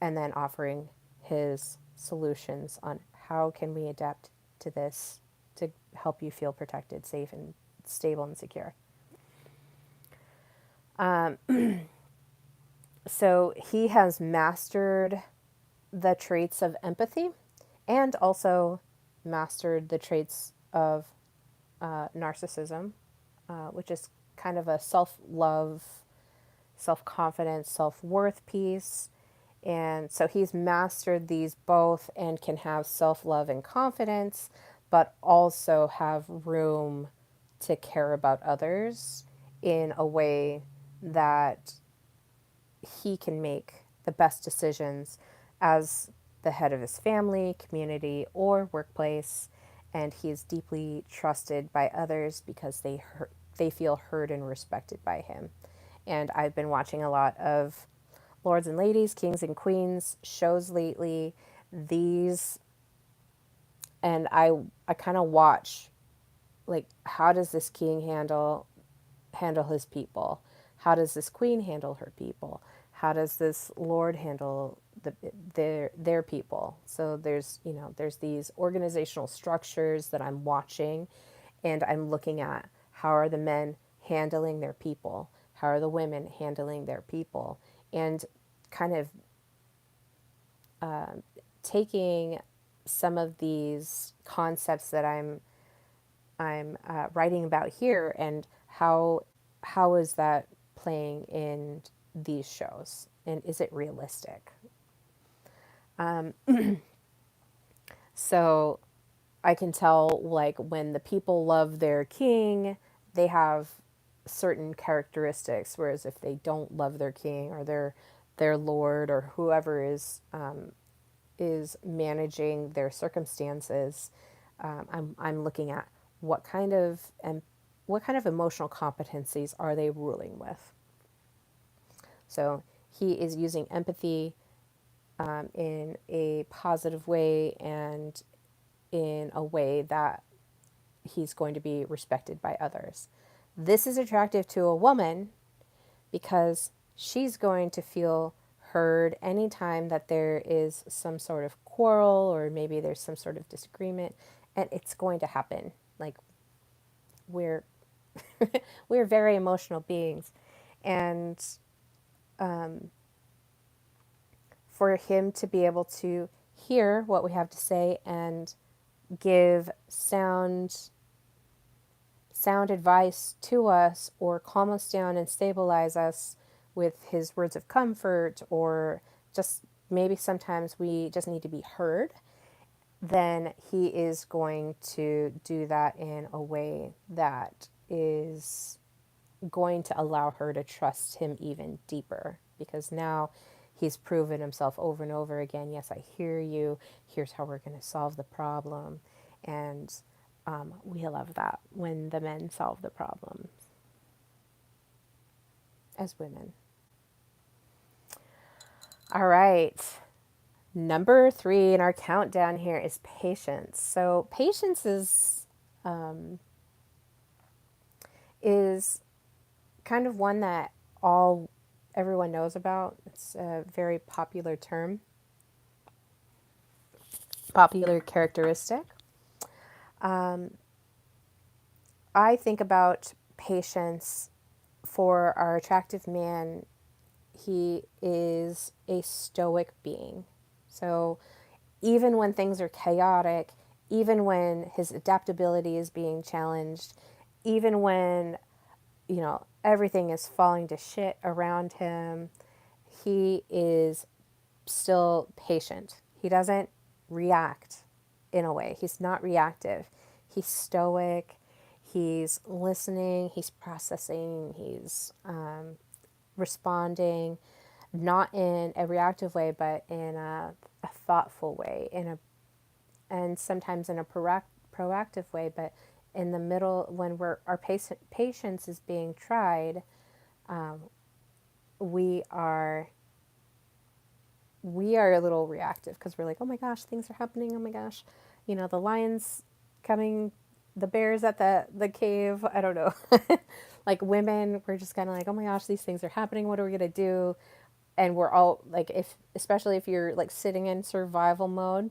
and then offering his solutions on how can we adapt to this to help you feel protected, safe, and stable and secure. So he has mastered the traits of empathy and also mastered the traits of narcissism, which is kind of a self love, self confidence, self worth piece. And so he's mastered these both and can have self love and confidence, but also have room to care about others in a way that he can make the best decisions as the head of his family, community, or workplace. And he is deeply trusted by others because they feel heard and respected by him. And I've been watching a lot of Lords and Ladies, Kings and Queens shows lately. These, and I kind of watch like how does this king handle his people? How does this queen handle her people? How does this lord handle their people? So there's these organizational structures that I'm watching, and I'm looking at how are the men handling their people? How are the women handling their people? And kind of taking some of these concepts that I'm writing about here, and how is that playing in these shows, and is it realistic? So I can tell like when the people love their king, they have certain characteristics, whereas if they don't love their king or their lord or whoever is managing their circumstances, I'm looking at what kind of and what kind of emotional competencies are they ruling with. So he is using empathy in a positive way and in a way that he's going to be respected by others. This is attractive to a woman because she's going to feel heard anytime that there is some sort of quarrel or maybe there's some sort of disagreement, and it's going to happen. Like we're we're very emotional beings, and for him to be able to hear what we have to say and give sound advice to us or calm us down and stabilize us with his words of comfort, or just maybe sometimes we just need to be heard, then he is going to do that in a way that is going to allow her to trust him even deeper, because now he's proven himself over and over again. Yes, I hear you. Here's how we're going to solve the problem. And we love that when the men solve the problem as women. All right. Number 3 in our countdown here is patience. So patience is kind of one that everyone knows about. It's a very popular term, popular characteristic. I think about patience for our attractive man. He is a stoic being. So even when things are chaotic, even when his adaptability is being challenged, even when, everything is falling to shit around him, he is still patient. He doesn't react in a way. He's not reactive. He's stoic. He's listening. He's processing. He's responding, not in a reactive way, but in a thoughtful way, and sometimes in a proactive way. But in the middle, when our patience is being tried, we are a little reactive because we're like, oh my gosh, things are happening. Oh my gosh. the lions coming, the bears at the cave. I don't know. Like women, we're just kind of like, oh my gosh, these things are happening. What are we gonna do? And we're all like, if especially if you're like sitting in survival mode,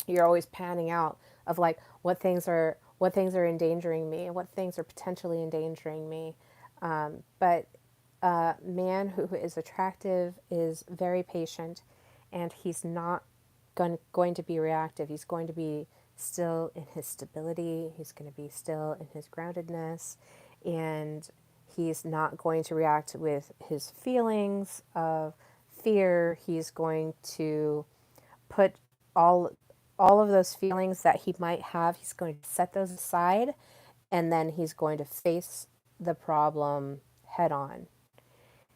you're always panning out of like what things are endangering me and what things are potentially endangering me. But a man who is attractive is very patient, and he's not going to be reactive. He's going to be still in his stability. He's going to be still in his groundedness, and he's not going to react with his feelings of fear. He's going to put all all of those feelings that he might have, he's going to set those aside, and then he's going to face the problem head on.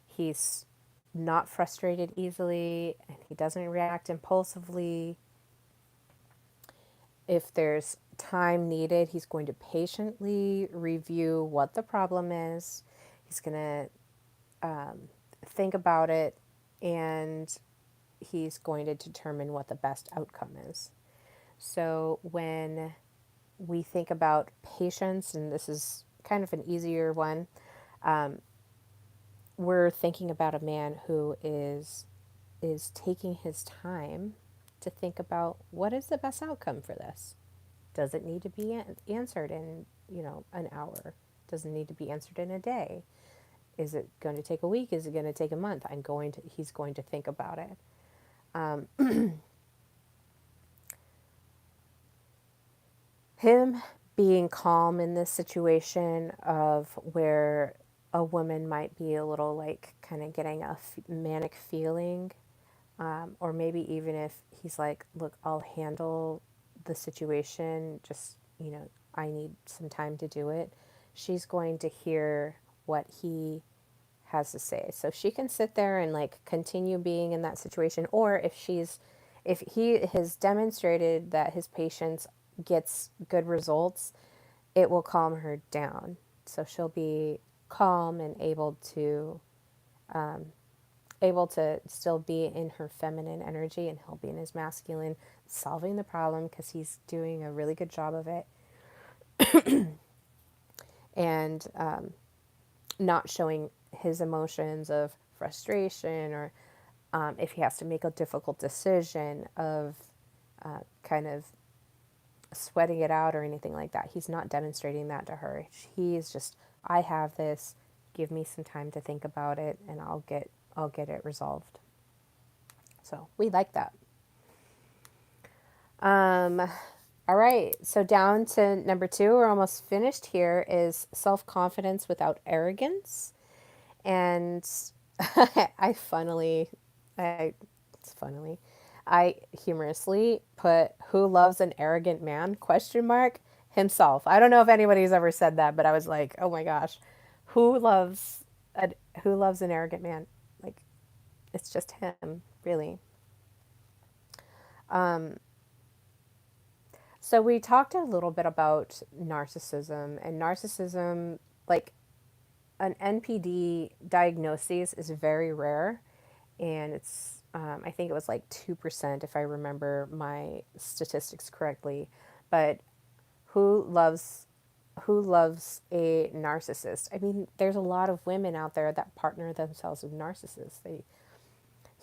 He's not frustrated easily, and he doesn't react impulsively. If there's time needed, he's going to patiently review what the problem is. He's going to think about it, and he's going to determine what the best outcome is. So when we think about patience, and this is kind of an easier one, we're thinking about a man who is taking his time to think about what is the best outcome for this. Does it need to be answered in, an hour? Does it need to be answered in a day? Is it going to take a week? Is it going to take a month? He's going to think about it. Him being calm in this situation of where a woman might be a little like kind of getting a manic feeling, or maybe even if he's like, look, I'll handle the situation, just, I need some time to do it. She's going to hear what he has to say. So she can sit there and like continue being in that situation, or if he has demonstrated that his patience gets good results, it will calm her down. So she'll be calm and able to still be in her feminine energy, and he'll be in his masculine, solving the problem because he's doing a really good job of it, and not showing his emotions of frustration, or if he has to make a difficult decision of kind of sweating it out or anything like that. He's not demonstrating that to her. He is just, I have this. Give me some time to think about it, and I'll get it resolved. So we like that. All right. So down to number 2, we're almost finished here, is self-confidence without arrogance. And I funnily, I, it's funnily, I humorously put, who loves an arrogant man? Question mark, himself. I don't know if anybody's ever said that, but I was like, oh my gosh, who loves a, who loves an arrogant man? Like, it's just him, really. So we talked a little bit about narcissism, and narcissism, like an NPD diagnosis, is very rare, and it's I think it was like 2% if I remember my statistics correctly. But who loves who loves a narcissist? I mean, there's a lot of women out there that partner themselves with narcissists.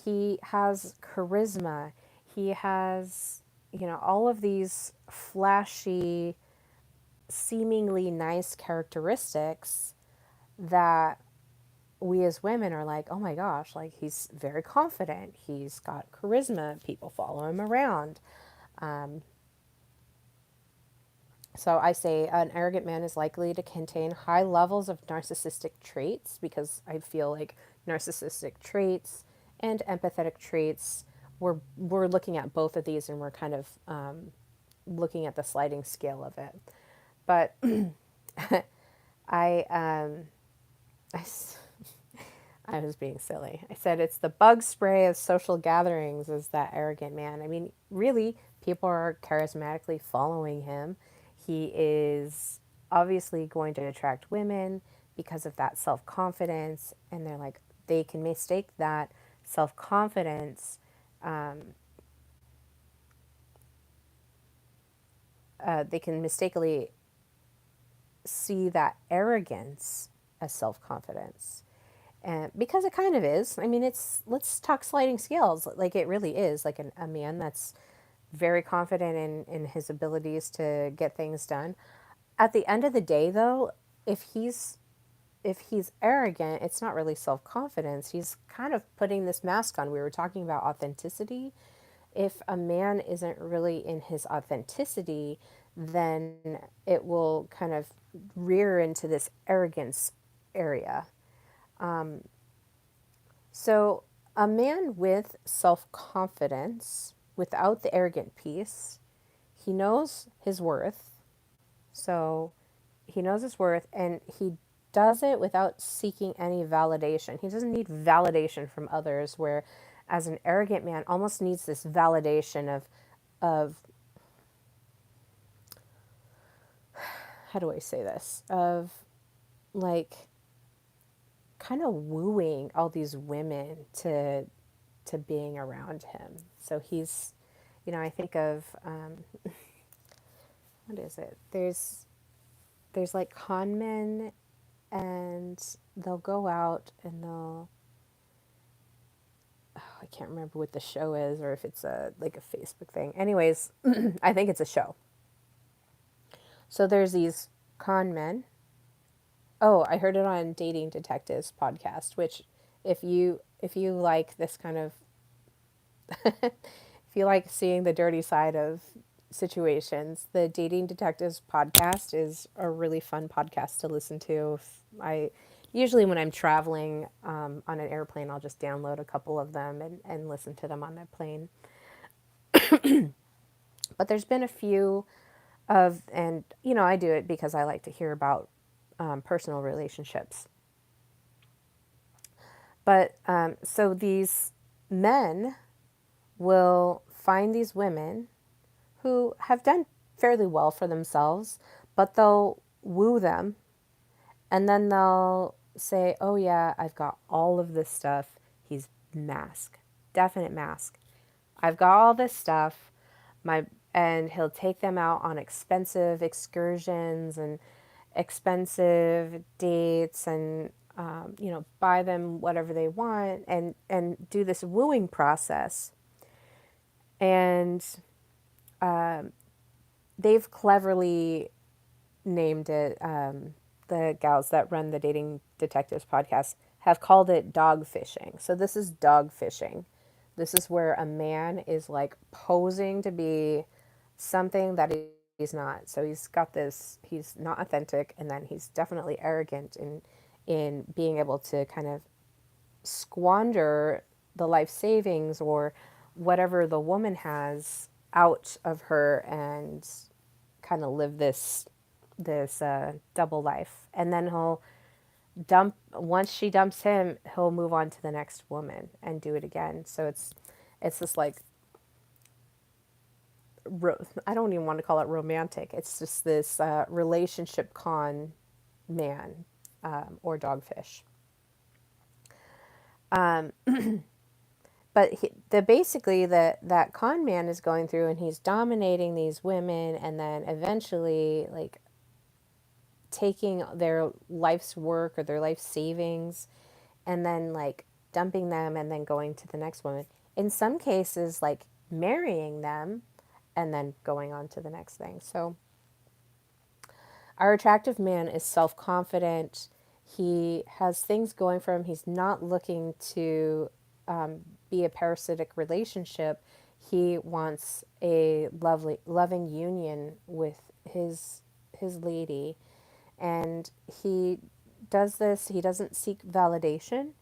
He has charisma. He has, all of these flashy, seemingly nice characteristics that we as women are like, oh my gosh, like he's very confident. He's got charisma. People follow him around. So I say an arrogant man is likely to contain high levels of narcissistic traits, because I feel like narcissistic traits and empathetic traits, we're looking at both of these, and we're kind of looking at the sliding scale of it. But I, I I was being silly. I said it's the bug spray of social gatherings is that arrogant man. I mean, really, people are charismatically following him. He is obviously going to attract women because of that self confidence, and they're like, they can mistake that self confidence they can mistakenly see that arrogance as self-confidence, and because it kind of is. I mean, it's, let's talk sliding scales, like it really is, like a man that's very confident in his abilities to get things done. At the end of the day, though, if he's if he's arrogant, it's not really self-confidence. He's kind of putting this mask on. We were talking about authenticity. If a man isn't really in his authenticity, then it will kind of rear into this arrogance area. So, a man with self confidence, without the arrogant piece, he knows his worth. So, he knows his worth, and he does it without seeking any validation. He doesn't need validation from others, where as an arrogant man almost needs this validation of how do I say this? Of like kind of wooing all these women to being around him. So he's, I think of what is it? There's like con men, and they'll go out and they'll, oh, I can't remember what the show is, or if it's a like a Facebook thing. Anyways, I think it's a show. So there's these con men. Oh, I heard it on Dating Detectives podcast, which if you like this kind of if you like seeing the dirty side of situations, the Dating Detectives podcast is a really fun podcast to listen to. I usually when I'm traveling on an airplane, I'll just download a couple of them and listen to them on the plane. But there's been a few of, and I do it because I like to hear about personal relationships. But so these men will find these women who have done fairly well for themselves, but they'll woo them, and then they'll say, "Oh yeah, I've got all of this stuff." He's mask, definite mask. I've got all this stuff. My and he'll take them out on expensive excursions and expensive dates, and buy them whatever they want, and do this wooing process. And they've cleverly named it. The gals that run the Dating Detectives podcast have called it dog fishing. So this is dog fishing. This is where a man is like posing to be something that he's not. So he's got this. He's not authentic, and then he's definitely arrogant in being able to kind of squander the life savings or whatever the woman has out of her, and kind of live this double life. And then he'll dump, once she dumps him, he'll move on to the next woman and do it again. So it's this like I don't even want to call it romantic. It's just this relationship con man, or dogfish. But basically that con man is going through and he's dominating these women, and then eventually like taking their life's work or their life savings, and then like dumping them and then going to the next woman. In some cases, like marrying them and then going on to the next thing. So our attractive man is self-confident. He has things going for him. He's not looking to be a parasitic relationship. He wants a loving union with his lady, and he does this. He doesn't seek validation,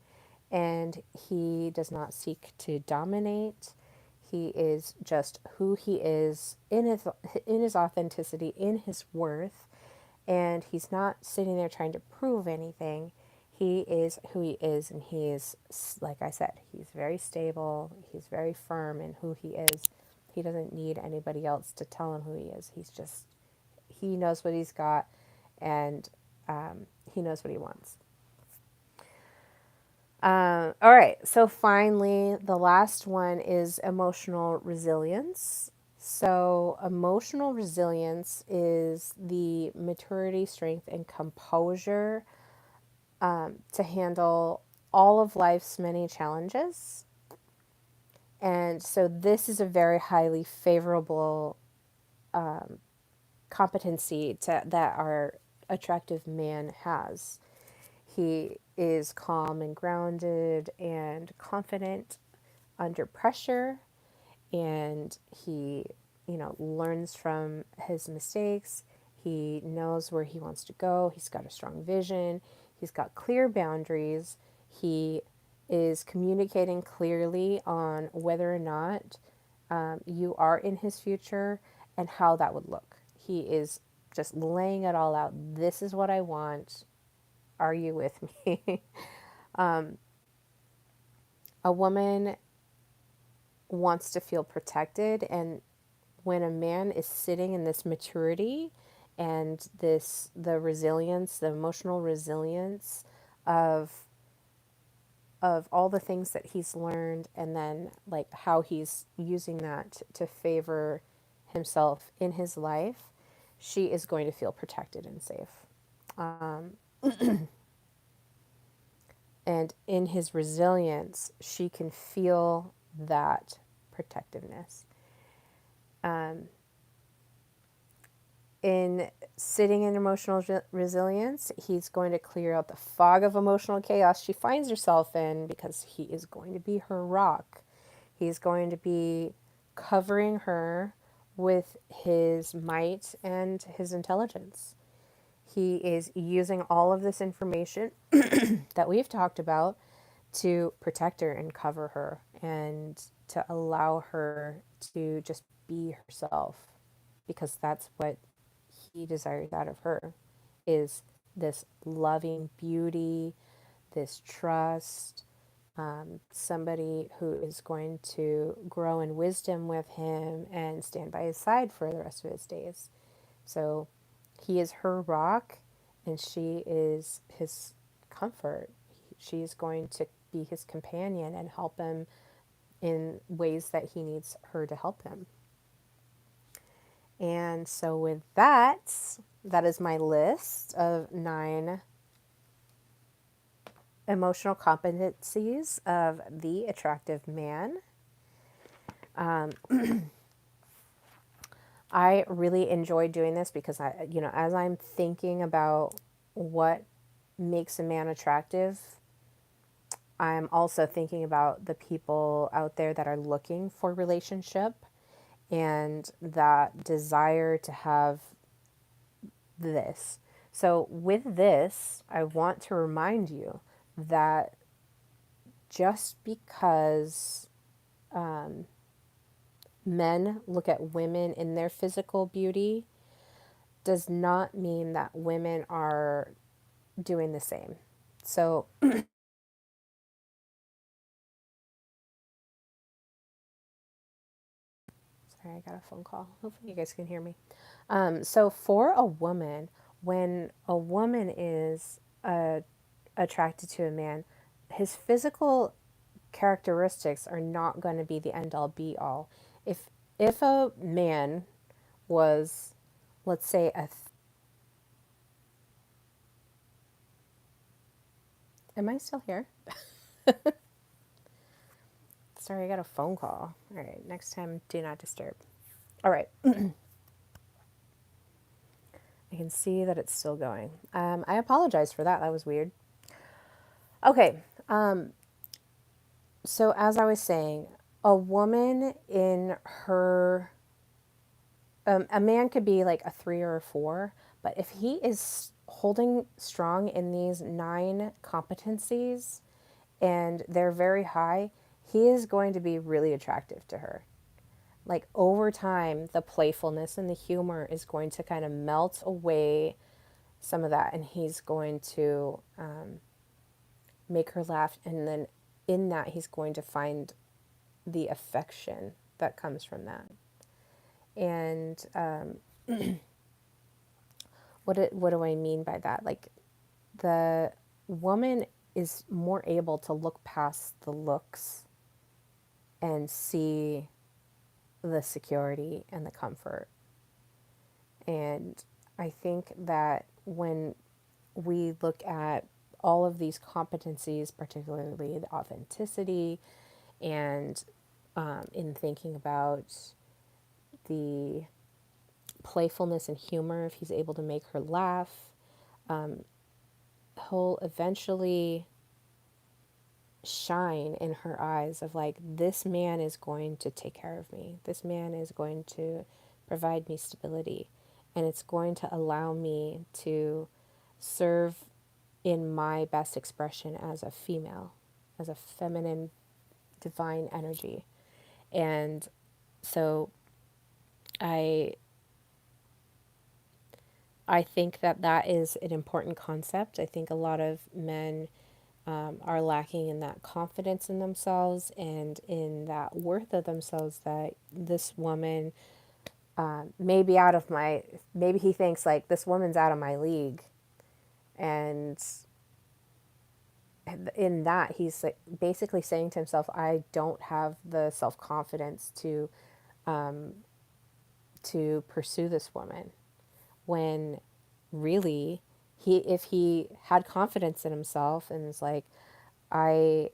and he does not seek to dominate. He is just who he is in his authenticity, in his worth, and he's not sitting there trying to prove anything. He is who he is, and he is, like I said, he's very stable. He's very firm in who he is. He doesn't need anybody else to tell him who he is. He knows what he's got, and he knows what he wants. All right, so finally, the last one is emotional resilience. So, emotional resilience is the maturity, strength, and composure to handle all of life's many challenges. And so, this is a very highly favorable competency that our attractive man has. He is calm and grounded and confident under pressure, and he, learns from his mistakes. He knows where he wants to go. He's got a strong vision. He's got clear boundaries. He is communicating clearly on whether or not you are in his future and how that would look. He is just laying it all out. This is what I want. Are you with me? A woman wants to feel protected, and when a man is sitting in this maturity and this the resilience, the emotional resilience of all the things that he's learned, and then like how he's using that to favor himself in his life, she is going to feel protected and safe. And in his resilience, she can feel that protectiveness. In sitting in emotional resilience, he's going to clear out the fog of emotional chaos she finds herself in, because he is going to be her rock. He's going to be covering her with his might and his intelligence. He is using all of this information that we've talked about to protect her and cover her and to allow her to just be herself, because that's what he desires out of her, is this loving beauty, this trust, somebody who is going to grow in wisdom with him and stand by his side for the rest of his days. So he is her rock, and she is his comfort. She is going to be his companion and help him in ways that he needs her to help him. And so, with that, that is my list of 9 emotional competencies of the attractive man. I really enjoy doing this because as I'm thinking about what makes a man attractive, I'm also thinking about the people out there that are looking for relationship and that desire to have this. So, with this, I want to remind you that just because men look at women in their physical beauty does not mean that women are doing the same. So, sorry, I got a phone call. Hopefully, you guys can hear me. So, for a woman, when a woman is attracted to a man, his physical characteristics are not going to be the end all be all. If a man was, let's say, am I still here? Sorry, I got a phone call. All right, next time, do not disturb. All right, I can see that it's still going. I apologize for that. That was weird. Okay, so as I was saying, a woman in her, a man could be like a 3 or a 4, but if he is holding strong in these 9 competencies and they're very high, he is going to be really attractive to her. Like over time, the playfulness and the humor is going to kind of melt away some of that, and he's going to make her laugh. And then in that, he's going to find the affection that comes from that. And what do I mean by that? Like the woman is more able to look past the looks and see the security and the comfort. And I think that when we look at all of these competencies, particularly the authenticity, and in thinking about the playfulness and humor, if he's able to make her laugh, he'll eventually shine in her eyes of like, this man is going to take care of me. This man is going to provide me stability. And it's going to allow me to serve in my best expression as a female, as a feminine, divine energy. And so I I think that that is an important concept. I think a lot of men are lacking in that confidence in themselves and in that worth of themselves, that this woman may be out of my, maybe he thinks like, this woman's out of my league. And in that, he's like basically saying to himself, I don't have the self-confidence to pursue this woman. When really, if he had confidence in himself and is like, I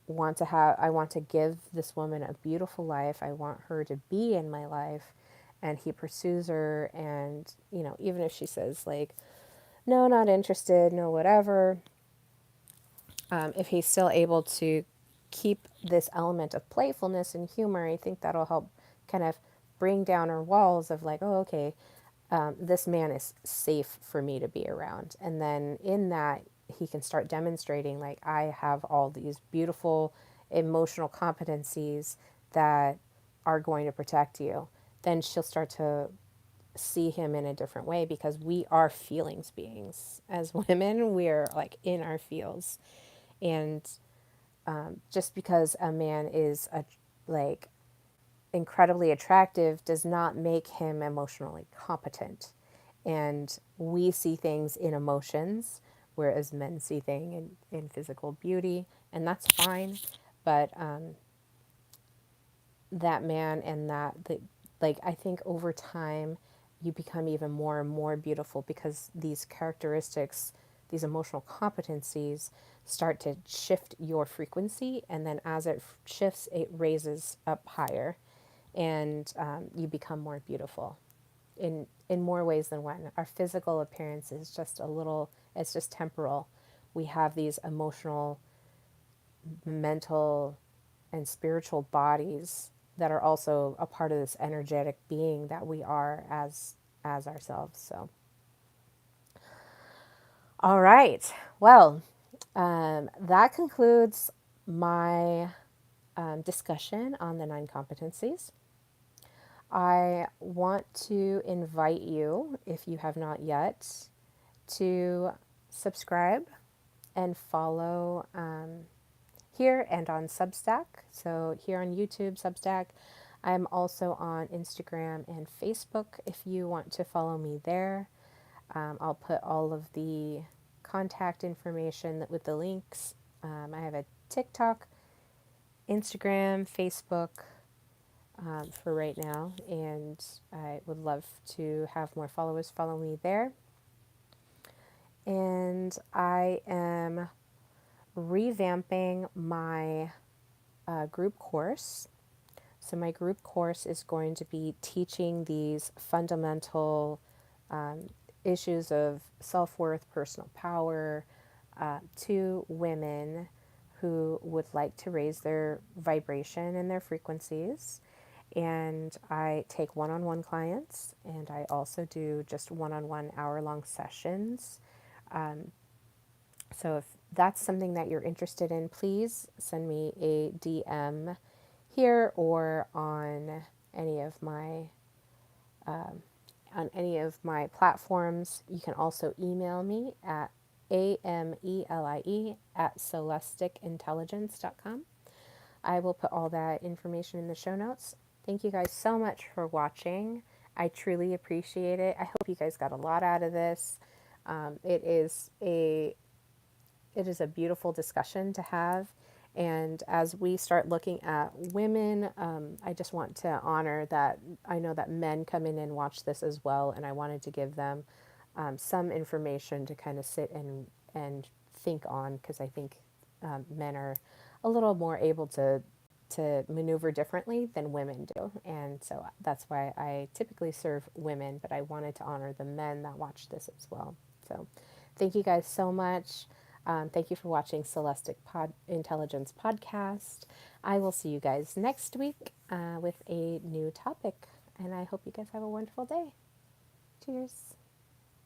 I want to give this woman a beautiful life. I want her to be in my life. And he pursues her, and even if she says like, no, not interested, no, whatever, if he's still able to keep this element of playfulness and humor, I think that'll help kind of bring down her walls of like, oh, okay, this man is safe for me to be around. And then in that, he can start demonstrating, like, I have all these beautiful emotional competencies that are going to protect you. Then she'll start to see him in a different way, because we are feelings beings. As women, we're like in our feels. And just because a man is like incredibly attractive does not make him emotionally competent. And we see things in emotions, whereas men see things in physical beauty, and that's fine. But that man and like, I think over time, you become even more and more beautiful, because these characteristics, these emotional competencies, start to shift your frequency. And then as it shifts, it raises up higher, and you become more beautiful in more ways than one. Our physical appearance is just a little, it's just temporal. We have these emotional, mental, and spiritual bodies that are also a part of this energetic being that we are as ourselves. So, all right. Well, that concludes my discussion on the 9 competencies. I want to invite you, if you have not yet, to subscribe and follow here and on Substack. So, here on YouTube, Substack. I'm also on Instagram and Facebook if you want to follow me there. I'll put all of the contact information with the links. I have a TikTok, Instagram, Facebook, for right now, and I would love to have more followers follow me there. And I am revamping my group course. So, my group course is going to be teaching these fundamental issues of self worth, personal power, to women who would like to raise their vibration and their frequencies. And I take one on one clients, and I also do just one on one hour-long sessions. So if that's something that you're interested in, please send me a DM here or on any of my platforms. You can also email me at amelie@soulesticintelligence.com. I will put all that information in the show notes. Thank you guys so much for watching. I truly appreciate it. I hope you guys got a lot out of this. It is a beautiful discussion to have, And as we start looking at women, I just want to honor that I know that men come in and watch this as well, and I wanted to give them some information to kind of sit and think on, because I think men are a little more able to maneuver differently than women do. And so that's why I typically serve women, but I wanted to honor the men that watch this as well. So thank you guys so much. Thank you for watching Soulestic Intelligence Podcast. I will see you guys next week with a new topic, and I hope you guys have a wonderful day. Cheers.